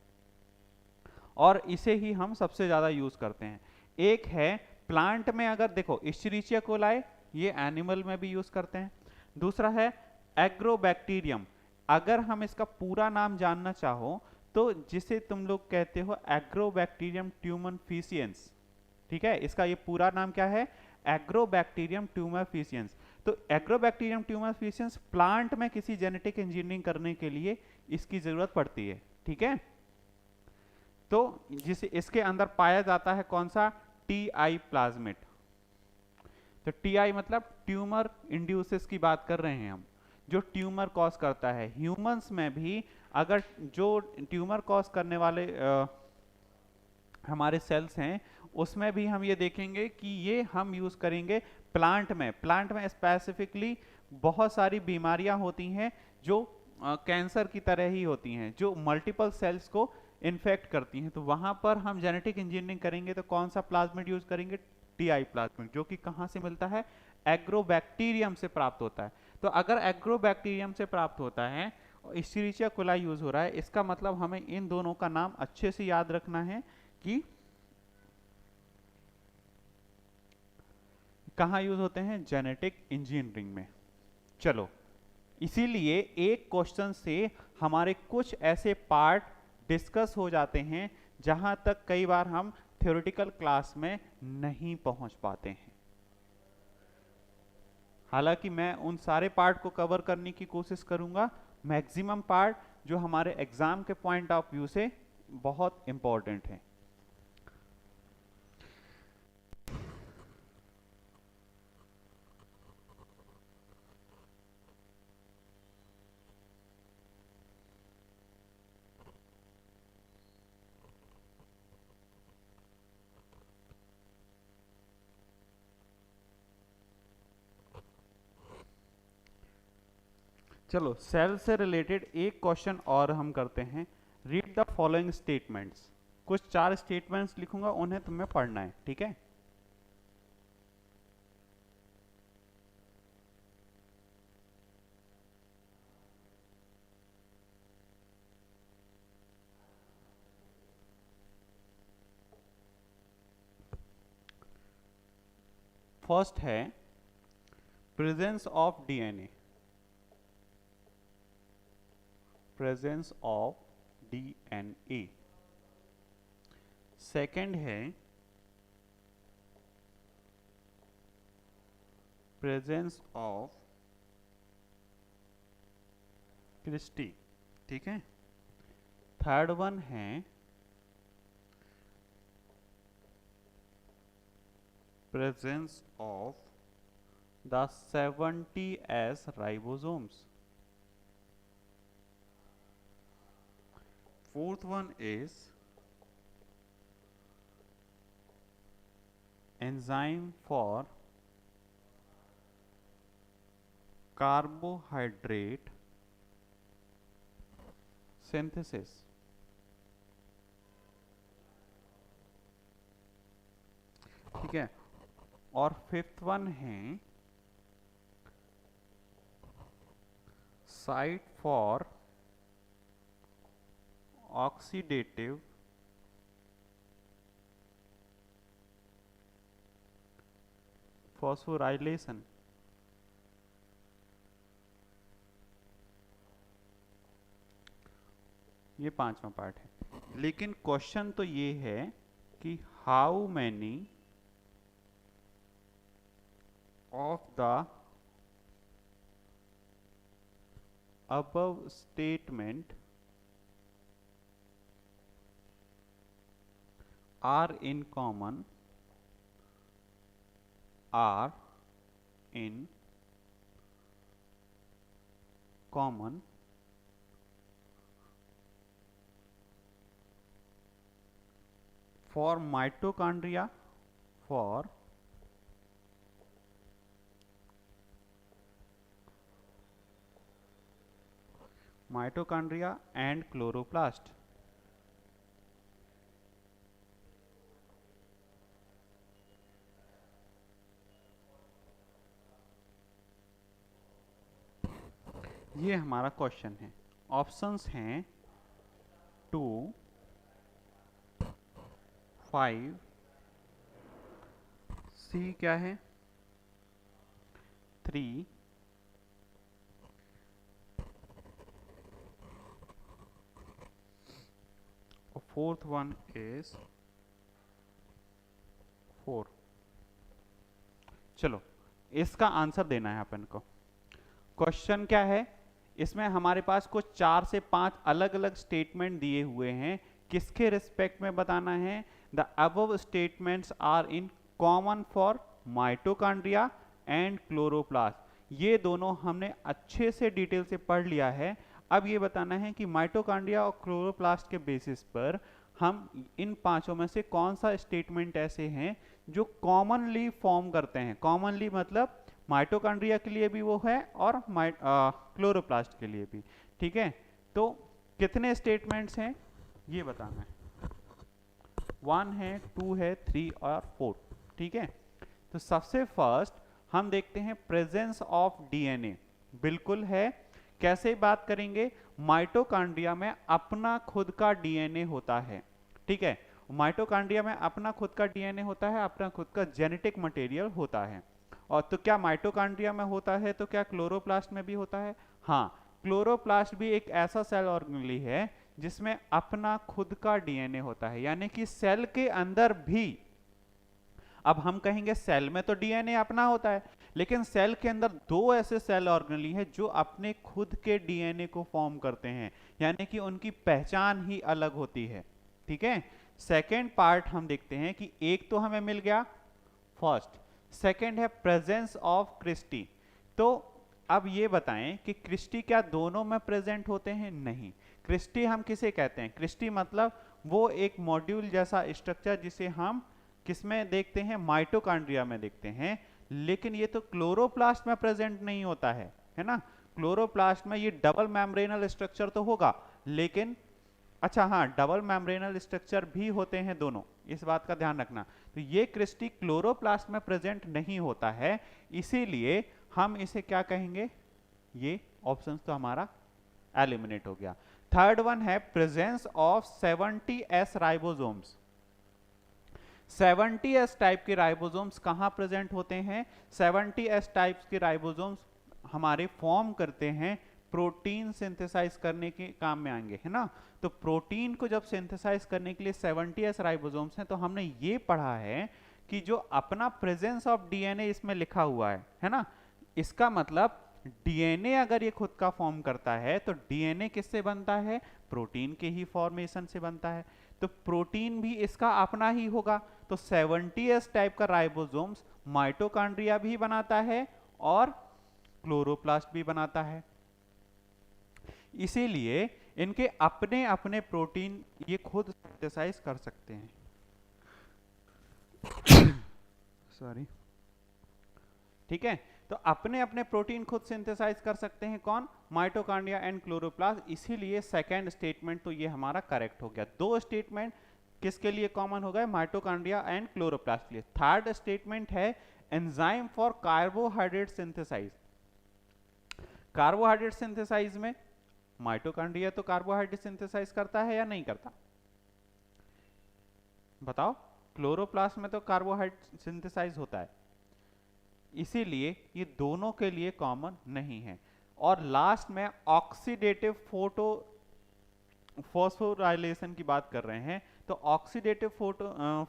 और इसे ही हम सबसे ज्यादा यूज करते हैं। एक है प्लांट में, अगर देखो इश्चरीशिया कोलाई ये एनिमल में भी यूज करते हैं। दूसरा है एग्रोबैक्टीरियम, अगर हम इसका पूरा नाम जानना चाहो तो जिसे तुम लोग कहते हो एग्रोबैक्टीरियम ट्यूमनफिशियंस, ठीक है, इसका ये पूरा नाम क्या है, एग्रोबैक्टीरियम ट्यूमरफिशियंस। तो एग्रोबैक्टीरियम ट्यूमरफिशियंस प्लांट में किसी जेनेटिक इंजीनियरिंग करने के लिए इसकी जरूरत पड़ती है, ठीक है। तो जिसे इसके अंदर पाया जाता है कौन सा, टी आई प्लाज्मिड। तो टी आई मतलब ट्यूमर इंड्यूसेस की बात कर रहे हैं हम, जो ट्यूमर कॉज करता है। ह्यूमंस में भी अगर जो ट्यूमर कॉज करने वाले हमारे सेल्स हैं उसमें भी हम ये देखेंगे कि ये हम यूज करेंगे प्लांट में। प्लांट में स्पेसिफिकली बहुत सारी बीमारियां होती हैं जो कैंसर की तरह ही होती हैं, जो मल्टीपल सेल्स को इन्फेक्ट करती हैं। तो वहां पर हम जेनेटिक इंजीनियरिंग करेंगे तो कौन सा प्लाज्मिड यूज करेंगे, टीआई प्लाज्मिड, जो कि कहां से मिलता है, एग्रोबैक्टीरियम से प्राप्त होता है। तो अगर एग्रोबैक्टीरियम से प्राप्त होता है और इश्चरीशिया कोलाई यूज हो रहा है, इसका मतलब हमें इन दोनों का नाम अच्छे से याद रखना है कि कहां यूज होते हैं, जेनेटिक इंजीनियरिंग में। चलो, इसीलिए एक क्वेश्चन से हमारे कुछ ऐसे पार्ट डिस्कस हो जाते हैं जहां तक कई बार हम थ्योरेटिकल क्लास में नहीं पहुंच पाते हैं। हालांकि मैं उन सारे पार्ट को कवर करने की कोशिश करूंगा, मैक्सिमम पार्ट जो हमारे एग्जाम के पॉइंट ऑफ व्यू से बहुत इंपॉर्टेंट है। चलो, सेल से रिलेटेड एक क्वेश्चन और हम करते हैं। Read the following statements. कुछ 4 स्टेटमेंट्स लिखूंगा, उन्हें तुम्हें पढ़ना है, ठीक है। फर्स्ट है presence of DNA, presence of DNA. Second है प्रेजेंस ऑफ क्रिस्टी, ठीक है। थर्ड वन है presence of the 70S ribosomes. Fourth one is enzyme for carbohydrate synthesis. ठीक है। और फिफ्थ वन है साइट फॉर ऑक्सीडेटिव फॉस्फोराइलेशन। ये 5वां पार्ट है। लेकिन क्वेश्चन तो ये है कि how many of the above statement are in common for mitochondria and chloroplast. ये हमारा क्वेश्चन है। ऑप्शंस हैं 2, 5, सी क्या है 3, और फोर्थ वन इज 4। चलो इसका आंसर देना है अपन को। क्वेश्चन क्या है, इसमें हमारे पास कुछ 4 से 5 अलग अलग स्टेटमेंट दिए हुए हैं। किसके रिस्पेक्ट में बताना है? The above statements are in common for mitochondria and chloroplast. ये दोनों हमने अच्छे से डिटेल से पढ़ लिया है। अब ये बताना है कि माइटोकॉन्ड्रिया और क्लोरोप्लास्ट के बेसिस पर हम इन पांचों में से कौन सा स्टेटमेंट ऐसे हैं जो कॉमनली फॉर्म करते हैं। कॉमनली मतलब माइटोकॉन्ड्रिया के लिए भी वो है और क्लोरोप्लास्ट के लिए भी। ठीक है, तो कितने स्टेटमेंट्स हैं ये बताना है। 1 है, 2 है, 3 और 4। ठीक है, तो सबसे फर्स्ट हम देखते हैं प्रेजेंस ऑफ डीएनए। बिल्कुल है। कैसे बात करेंगे? माइटोकॉन्ड्रिया में अपना खुद का डीएनए होता है। ठीक है, माइटोकॉन्ड्रिया में अपना खुद का डीएनए होता है, अपना खुद का जेनेटिक मटेरियल होता है। और तो क्या माइटोकॉन्ड्रिया में होता है तो क्या क्लोरोप्लास्ट में भी होता है? हाँ, क्लोरोप्लास्ट भी एक ऐसा सेल ऑर्गेनेली है जिसमें अपना खुद का डीएनए होता है। यानी कि सेल के अंदर भी, अब हम कहेंगे सेल में तो डीएनए अपना होता है, लेकिन सेल के अंदर दो ऐसे सेल ऑर्गेनेली हैं जो अपने खुद के डीएनए को फॉर्म करते हैं, यानी कि उनकी पहचान ही अलग होती है। ठीक है, सेकेंड पार्ट हम देखते हैं कि एक तो हमें मिल गया फर्स्ट, सेकेंड है प्रेजेंस ऑफ क्रिस्टी। तो अब ये बताएं कि क्रिस्टी क्या दोनों में प्रेजेंट होते हैं? नहीं। क्रिस्टी हम किसे कहते हैं? क्रिस्टी मतलब वो एक मॉड्यूल जैसा स्ट्रक्चर जिसे हम किसमें देखते हैं? माइटोकॉन्ड्रिया में देखते हैं। लेकिन ये तो क्लोरोप्लास्ट में प्रेजेंट नहीं होता है ना। क्लोरोप्लास्ट में ये डबल मेम्ब्रेनल स्ट्रक्चर तो होगा, लेकिन अच्छा हाँ, डबल मेम्ब्रेनल स्ट्रक्चर भी होते हैं दोनों, इस बात का ध्यान रखना। तो ये क्रिस्टी क्लोरोप्लास्ट में प्रेजेंट नहीं होता है, इसीलिए हम इसे क्या कहेंगे? ये ऑप्शन तो हमारा एलिमिनेट हो गया। थर्ड वन है presence of 70s ribosomes. 70s type के राइबोसोम्स कहां प्रेजेंट होते हैं? 70s टाइप्स के राइबोसोम्स हमारे फॉर्म करते हैं, प्रोटीन सिंथेसाइज करने के काम में आएंगे, है ना। तो प्रोटीन को जब सिंथेसाइज करने के लिए 70s राइबोसोम्स हैं, तो हमने ये पढ़ा है कि जो अपना प्रेजेंस ऑफ डीएनए इसमें लिखा हुआ है ना, इसका मतलब डीएनए अगर ये खुद का फॉर्म करता है तो डीएनए किससे बनता है? प्रोटीन के ही फॉर्मेशन से बनता है। तो प्रोटीन भी इसका अपना ही होगा। तो 70s टाइप का राइबोसोम्स माइटोकॉन्ड्रिया भी बनाता है और क्लोरोप्लास्ट भी बनाता है, इसीलिए इनके अपने अपने प्रोटीन ये खुद सिंथेसाइज कर सकते हैं। सॉरी। ठीक है, तो अपने अपने प्रोटीन खुद सिंथेसाइज कर सकते हैं, कौन? Mitochondria and chloroplast. इसीलिए सेकंड स्टेटमेंट तो ये हमारा करेक्ट हो गया। दो स्टेटमेंट किसके लिए कॉमन हो गए? माइटोकॉन्ड्रिया एंड क्लोरोप्लास्ट के लिए। थर्ड स्टेटमेंट है enzyme for carbohydrate synthesize. Carbohydrate synthesize में माइटोकॉन्ड्रिया तो कार्बोहाइड्रेट सिंथेसाइज करता है या नहीं करता? बताओ। क्लोरोप्लास्ट में तो कार्बोहाइड्रेट सिंथेसाइज होता है, इसीलिए ये दोनों के लिए कॉमन नहीं है। और लास्ट में ऑक्सीडेटिव फॉस्फोराइलेशन की बात कर रहे हैं, तो ऑक्सीडेटिव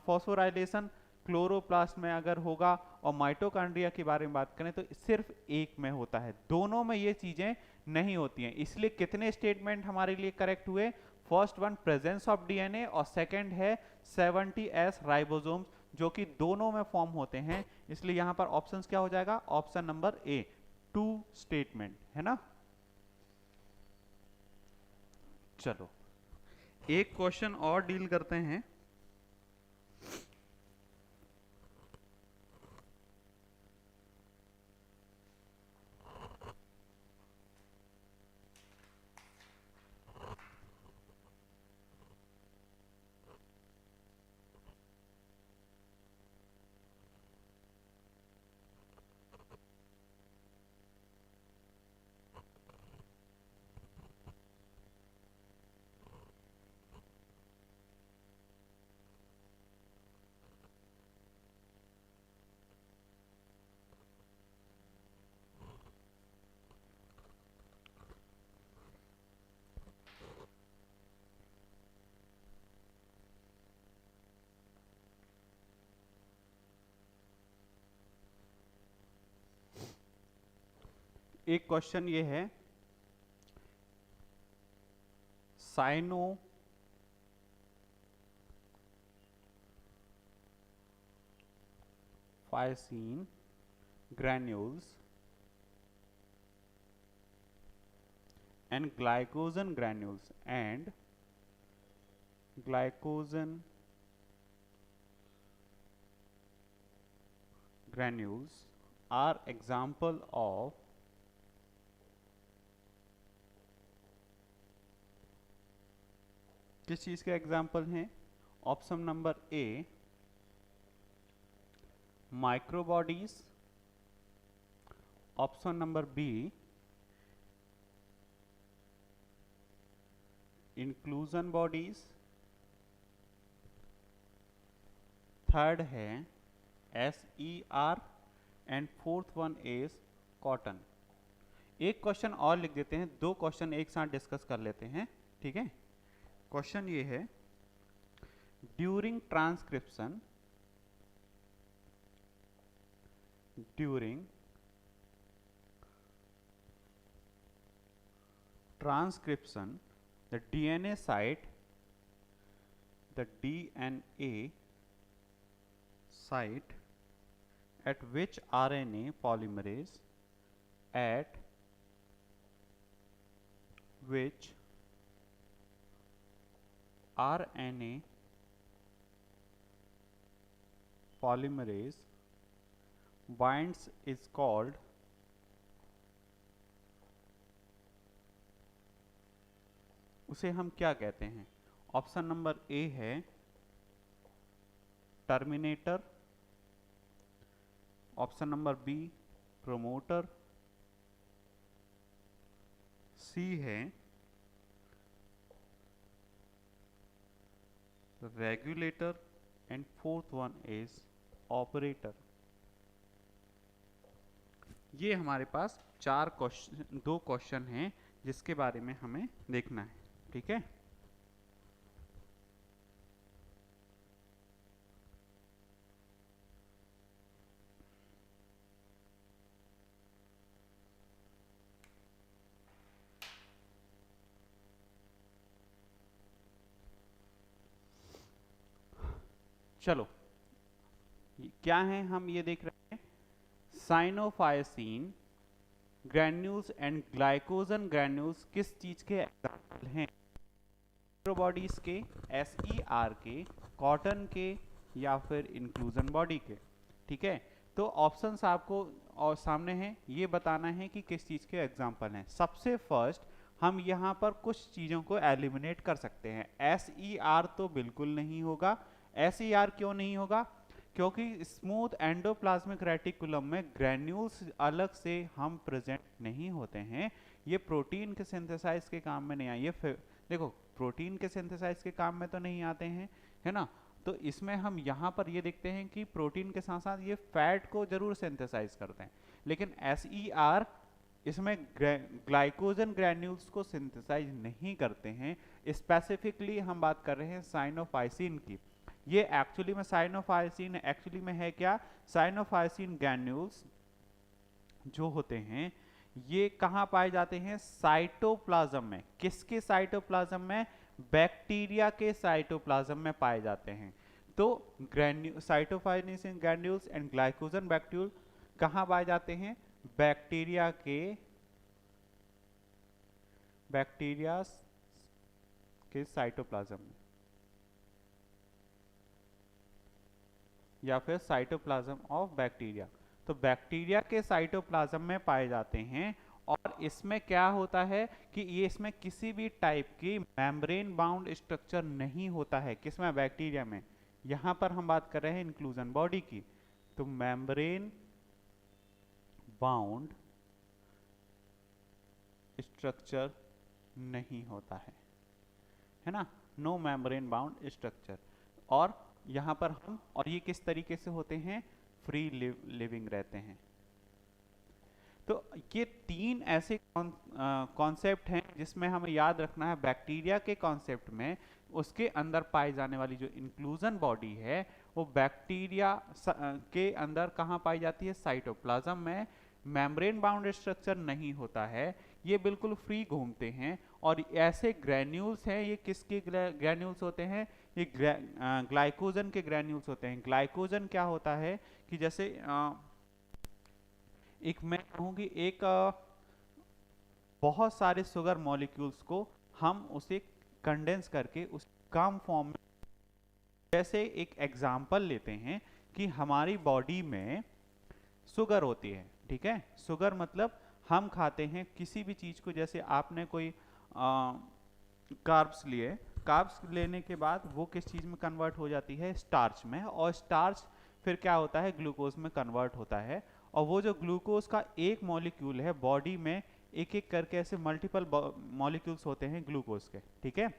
फॉस्फोराइलेशन क्लोरोप्लास्ट में अगर होगा और माइटोकॉन्ड्रिया के बारे में बात करें तो सिर्फ एक में होता है, दोनों में ये चीजें नहीं होती हैं। इसलिए कितने स्टेटमेंट हमारे लिए करेक्ट हुए? First one presence of DNA और सेकंड है 70s राइबोसोम्स, जो कि दोनों में फॉर्म होते हैं। इसलिए यहां पर ऑप्शंस क्या हो जाएगा? ऑप्शन नंबर ए, 2 स्टेटमेंट, है ना। चलो एक क्वेश्चन और डील करते हैं। एक क्वेश्चन ये है, cyanophycin granules and glycogen granules are example of किस चीज के एग्जाम्पल हैं? Option number A microbodies, option number B inclusion bodies, third है SER and fourth one is cotton. एक क्वेश्चन और लिख देते हैं, दो क्वेश्चन एक साथ डिस्कस कर लेते हैं, ठीक है। क्वेश्चन ये है, during transcription the DNA site at which RNA polymerase binds is called उसे हम क्या कहते हैं? ऑप्शन नंबर ए है terminator, option number B promoter, C है regulator and fourth one is operator. ये हमारे पास दो क्वेश्चन हैं जिसके बारे में हमें देखना है, ठीक है। चलो क्या है, हम ये देख रहे हैं cyanophycin granules and glycogen granules किस चीज के एग्जाम्पल हैं? माइक्रोबॉडीज के, SER के, कॉटन के या फिर इंक्लूजन बॉडी के, ठीक है। तो ऑप्शंस आपको और सामने हैं, ये बताना है कि किस चीज के एग्जाम्पल हैं। सबसे फर्स्ट हम यहाँ पर कुछ चीजों को एलिमिनेट कर सकते हैं। SER तो बिल्कुल नहीं होगा। SER क्यों नहीं होगा? क्योंकि स्मूथ एंडोप्लाज्मिक रेटिकुलम में ग्रैन्यूल्स अलग से हम प्रेजेंट नहीं होते हैं। ये प्रोटीन के सिंथेसाइज के काम में नहीं आए। ये देखो प्रोटीन के सिंथेसाइज के काम में तो नहीं आते हैं, है ना। तो इसमें हम यहाँ पर ये देखते हैं कि प्रोटीन के साथ साथ ये फैट को जरूर सिंथेसाइज करते हैं, लेकिन SER इसमें ग्लाइकोजन ग्रैन्यूल्स को सिंथेसाइज नहीं करते हैं। स्पेसिफिकली हम बात कर रहे हैं साइनोफाइसिन की। ये एक्चुअली में साइनोफाइसिन एक्चुअली में है क्या? साइनोफाइसिन ग्रैन्यूल्स जो होते हैं ये कहाँ पाए जाते हैं? साइटोप्लाज्म में। किसके साइटोप्लाज्म में? बैक्टीरिया के साइटोप्लाज्म में पाए जाते हैं। तो साइटोफाइसिन ग्रैन्यूल्स एंड ग्लाइकोजन बैक्टीरियल कहाँ पाए जाते हैं? बैक्टीरिया के साइटोप्लाज्म में या फिर साइटोप्लाज्म ऑफ बैक्टीरिया। तो बैक्टीरिया के साइटोप्लाज्म में पाए जाते हैं। और इसमें क्या होता है कि ये इसमें किसी भी टाइप की मेम्ब्रेन बाउंड स्ट्रक्चर नहीं होता है। किसमें? बैक्टीरिया में। यहां पर हम बात कर रहे हैं इंक्लूजन बॉडी की। तो मेम्ब्रेन बाउंड स्ट्रक्चर नहीं होता है ना। No membrane bound structure. और यहां पर हम, और ये किस तरीके से होते हैं? फ्री लिविंग रहते हैं। तो ये तीन ऐसे कॉन्सेप्ट हैं जिसमें हमें याद रखना है। बैक्टीरिया के कॉन्सेप्ट में उसके अंदर पाई जाने वाली जो इंक्लूजन बॉडी है वो बैक्टीरिया के अंदर कहाँ पाई जाती है? साइटोप्लाज्म में। मेम्ब्रेन बाउंड स्ट्रक्चर नहीं होता है, ये बिल्कुल फ्री घूमते हैं। और ऐसे ग्रैन्यूल्स हैं, ये किसके ग्रैन्यूल्स होते हैं? ये ग्लाइकोजन के ग्रैन्यूल्स होते हैं। ग्लाइकोजन क्या होता है कि जैसे एक मैं कहूँ कि एक बहुत सारे शुगर मॉलिक्यूल्स को हम उसे कंडेंस करके उस कम फॉर्म में, जैसे एक एग्जाम्पल लेते हैं कि हमारी बॉडी में शुगर होती है, ठीक है। शुगर मतलब हम खाते हैं किसी भी चीज को, जैसे आपने कोई कार्ब्स लिए, कार्ब्स लेने के बाद वो किस चीज में कन्वर्ट हो जाती है? स्टार्च में। और स्टार्च फिर क्या होता है? ग्लूकोज में कन्वर्ट होता है। और वो जो ग्लूकोज का एक मॉलिक्यूल है, बॉडी में एक एक करके ऐसे मल्टीपल मॉलिक्यूल्स होते हैं ग्लूकोज के, ठीक है।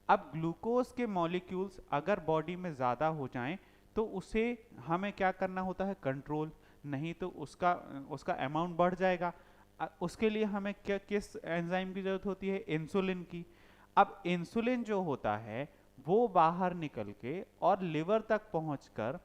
अब ग्लूकोज के मॉलिक्यूल्स अगर बॉडी में ज़्यादा हो जाएं तो उसे हमें क्या करना होता है? कंट्रोल। नहीं तो उसका उसका अमाउंट बढ़ जाएगा। उसके लिए हमें क्या, किस एंजाइम की जरूरत होती है? इंसुलिन की। अब इंसुलिन जो होता है वो बाहर निकल के और लिवर तक पहुंचकर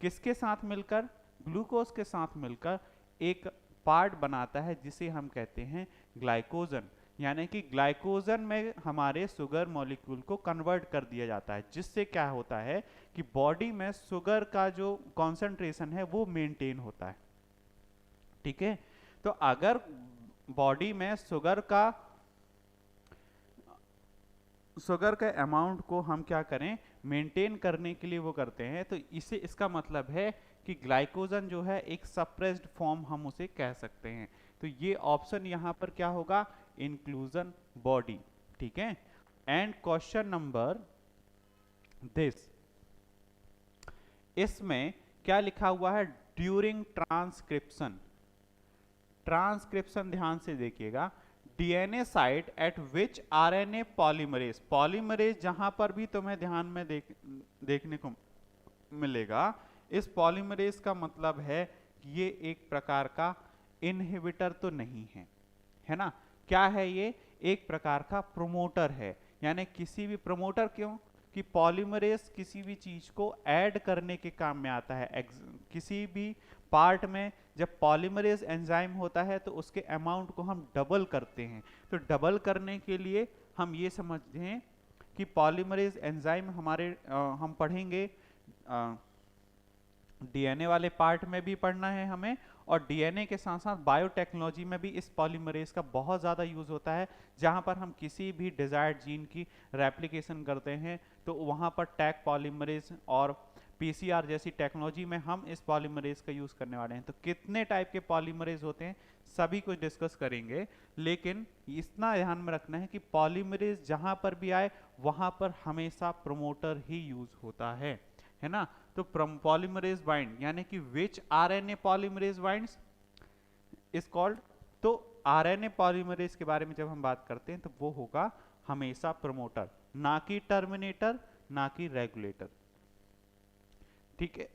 किसके साथ मिलकर? ग्लूकोज के साथ मिलकर एक पार्ट बनाता है जिसे हम कहते हैं ग्लाइकोजन। यानी कि ग्लाइकोजन में हमारे शुगर मॉलिक्यूल को कन्वर्ट कर दिया जाता है, जिससे क्या होता है कि बॉडी में शुगर का जो कॉन्सेंट्रेशन है वो मेंटेन होता है, ठीक है। तो अगर बॉडी में शुगर के अमाउंट को हम क्या करें? मेंटेन करने के लिए वो करते हैं, तो इसे इसका मतलब है कि ग्लाइकोजन जो है एक सप्रेस्ड फॉर्म हम उसे कह सकते हैं। तो ये ऑप्शन यहां पर क्या होगा? इंक्लूजन बॉडी, ठीक है। एंड क्वेश्चन नंबर दिस, इसमें क्या लिखा हुआ है? During transcription. ट्रांसक्रिप्शन ध्यान से देखिएगा। डीएनए साइट एट विच आरएनए पॉलीमरेज, पॉलीमरेज जहां पर भी तुम्हें ध्यान में देखने को मिलेगा, इस पॉलीमरेज का मतलब है कि ये एक प्रकार का इनहिबिटर तो नहीं है, है ना। क्या है ये? एक प्रकार का प्रोमोटर है। यानी किसी भी प्रोमोटर, क्यों कि पॉलीमरेज किसी भी चीज को ऐड करने के काम में आता है। किसी भी पार्ट में जब पॉलीमरेज एंजाइम होता है तो उसके अमाउंट को हम डबल करते हैं। तो डबल करने के लिए हम ये समझते हैं कि पॉलीमरेज एंजाइम हमारे हम पढ़ेंगे डीएनए वाले पार्ट में भी पढ़ना है हमें, और डीएनए के साथ साथ बायोटेक्नोलॉजी में भी इस पॉलीमरेज का बहुत ज़्यादा यूज़ होता है। जहां पर हम किसी भी डिजायर्ड जीन की रेप्लिकेशन करते हैं तो वहां पर टैग पॉलीमरेज और पीसीआर जैसी टेक्नोलॉजी में हम इस पॉलीमरेज का यूज़ करने वाले हैं। तो कितने टाइप के पॉलीमरेज होते हैं सभी कुछ डिस्कस करेंगे, लेकिन इतना ध्यान में रखना है कि पॉलीमरेज जहां पर भी आए वहां पर हमेशा प्रोमोटर ही यूज़ होता है ना। तो पॉलीमरेज बाइंड यानी कि which RNA polymerase binds is called, तो आरएनए पॉलीमरेज के बारे में जब हम बात करते हैं तो वो होगा हमेशा प्रमोटर, ना कि टर्मिनेटर, ना कि रेगुलेटर, ठीक है।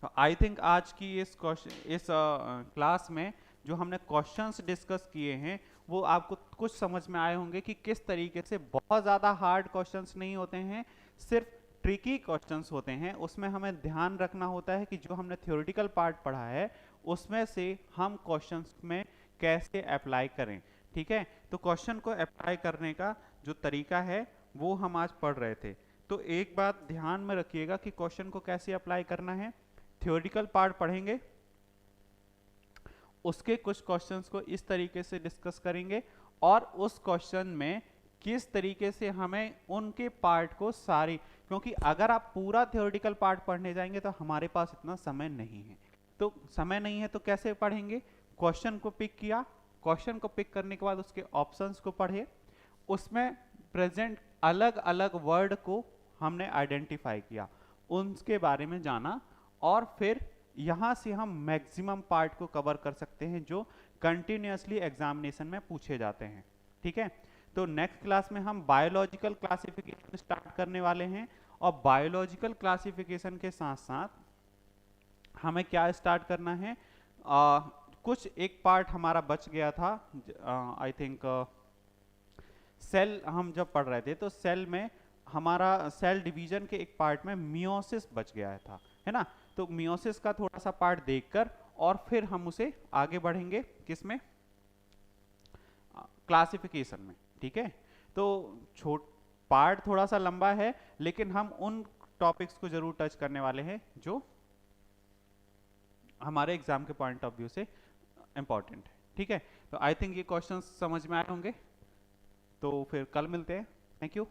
तो आई थिंक आज की इस क्लास में जो हमने क्वेश्चंस डिस्कस किए हैं वो आपको कुछ समझ में आए होंगे कि किस तरीके से बहुत ज़्यादा हार्ड क्वेश्चंस नहीं होते हैं, सिर्फ ट्रिकी क्वेश्चंस होते हैं। उसमें हमें ध्यान रखना होता है कि जो हमने थ्योरेटिकल पार्ट पढ़ा है उसमें से हम क्वेश्चंस में कैसे अप्लाई करें, ठीक है। तो क्वेश्चन को अप्लाई करने का जो तरीका है वो हम आज पढ़ रहे थे। तो एक बात ध्यान में रखिएगा कि क्वेश्चन को कैसे अप्लाई करना है। थ्योरेटिकल पार्ट पढ़ेंगे, उसके कुछ क्वेश्चंस को इस तरीके से डिस्कस करेंगे और उस क्वेश्चन में किस तरीके से हमें उनके पार्ट को सारी, क्योंकि अगर आप पूरा थ्योरेटिकल पार्ट पढ़ने जाएंगे तो हमारे पास इतना समय नहीं है। तो समय नहीं है तो कैसे पढ़ेंगे? क्वेश्चन को पिक किया, क्वेश्चन को पिक करने के बाद उसके ऑप्शंस को पढ़े, उसमें प्रेजेंट अलग अलग वर्ड को हमने आइडेंटिफाई किया, उनके बारे में जाना, और फिर यहां से हम मैक्सिमम पार्ट को कवर कर सकते हैं जो कंटिन्यूअसली एग्जामिनेशन में पूछे जाते हैं, ठीक है। तो नेक्स्ट क्लास में हम बायोलॉजिकल क्लासिफिकेशन स्टार्ट करने वाले हैं, और बायोलॉजिकल क्लासिफिकेशन के साथ साथ हमें क्या स्टार्ट करना है, कुछ एक पार्ट हमारा बच गया था, आई थिंक सेल हम जब पढ़ रहे थे तो सेल में हमारा सेल डिवीजन के एक पार्ट में मियोसिस बच गया था, है ना। तो मियोसिस का थोड़ा सा पार्ट देखकर और फिर हम उसे आगे बढ़ेंगे किसमें, क्लासिफिकेशन में। ठीक है, तो पार्ट थोड़ा सा लंबा है, लेकिन हम उन टॉपिक्स को जरूर टच करने वाले हैं जो हमारे एग्जाम के पॉइंट ऑफ व्यू से इंपॉर्टेंट है। ठीक है, तो आई थिंक ये क्वेश्चंस समझ में आए होंगे, तो फिर कल मिलते हैं। Thank you.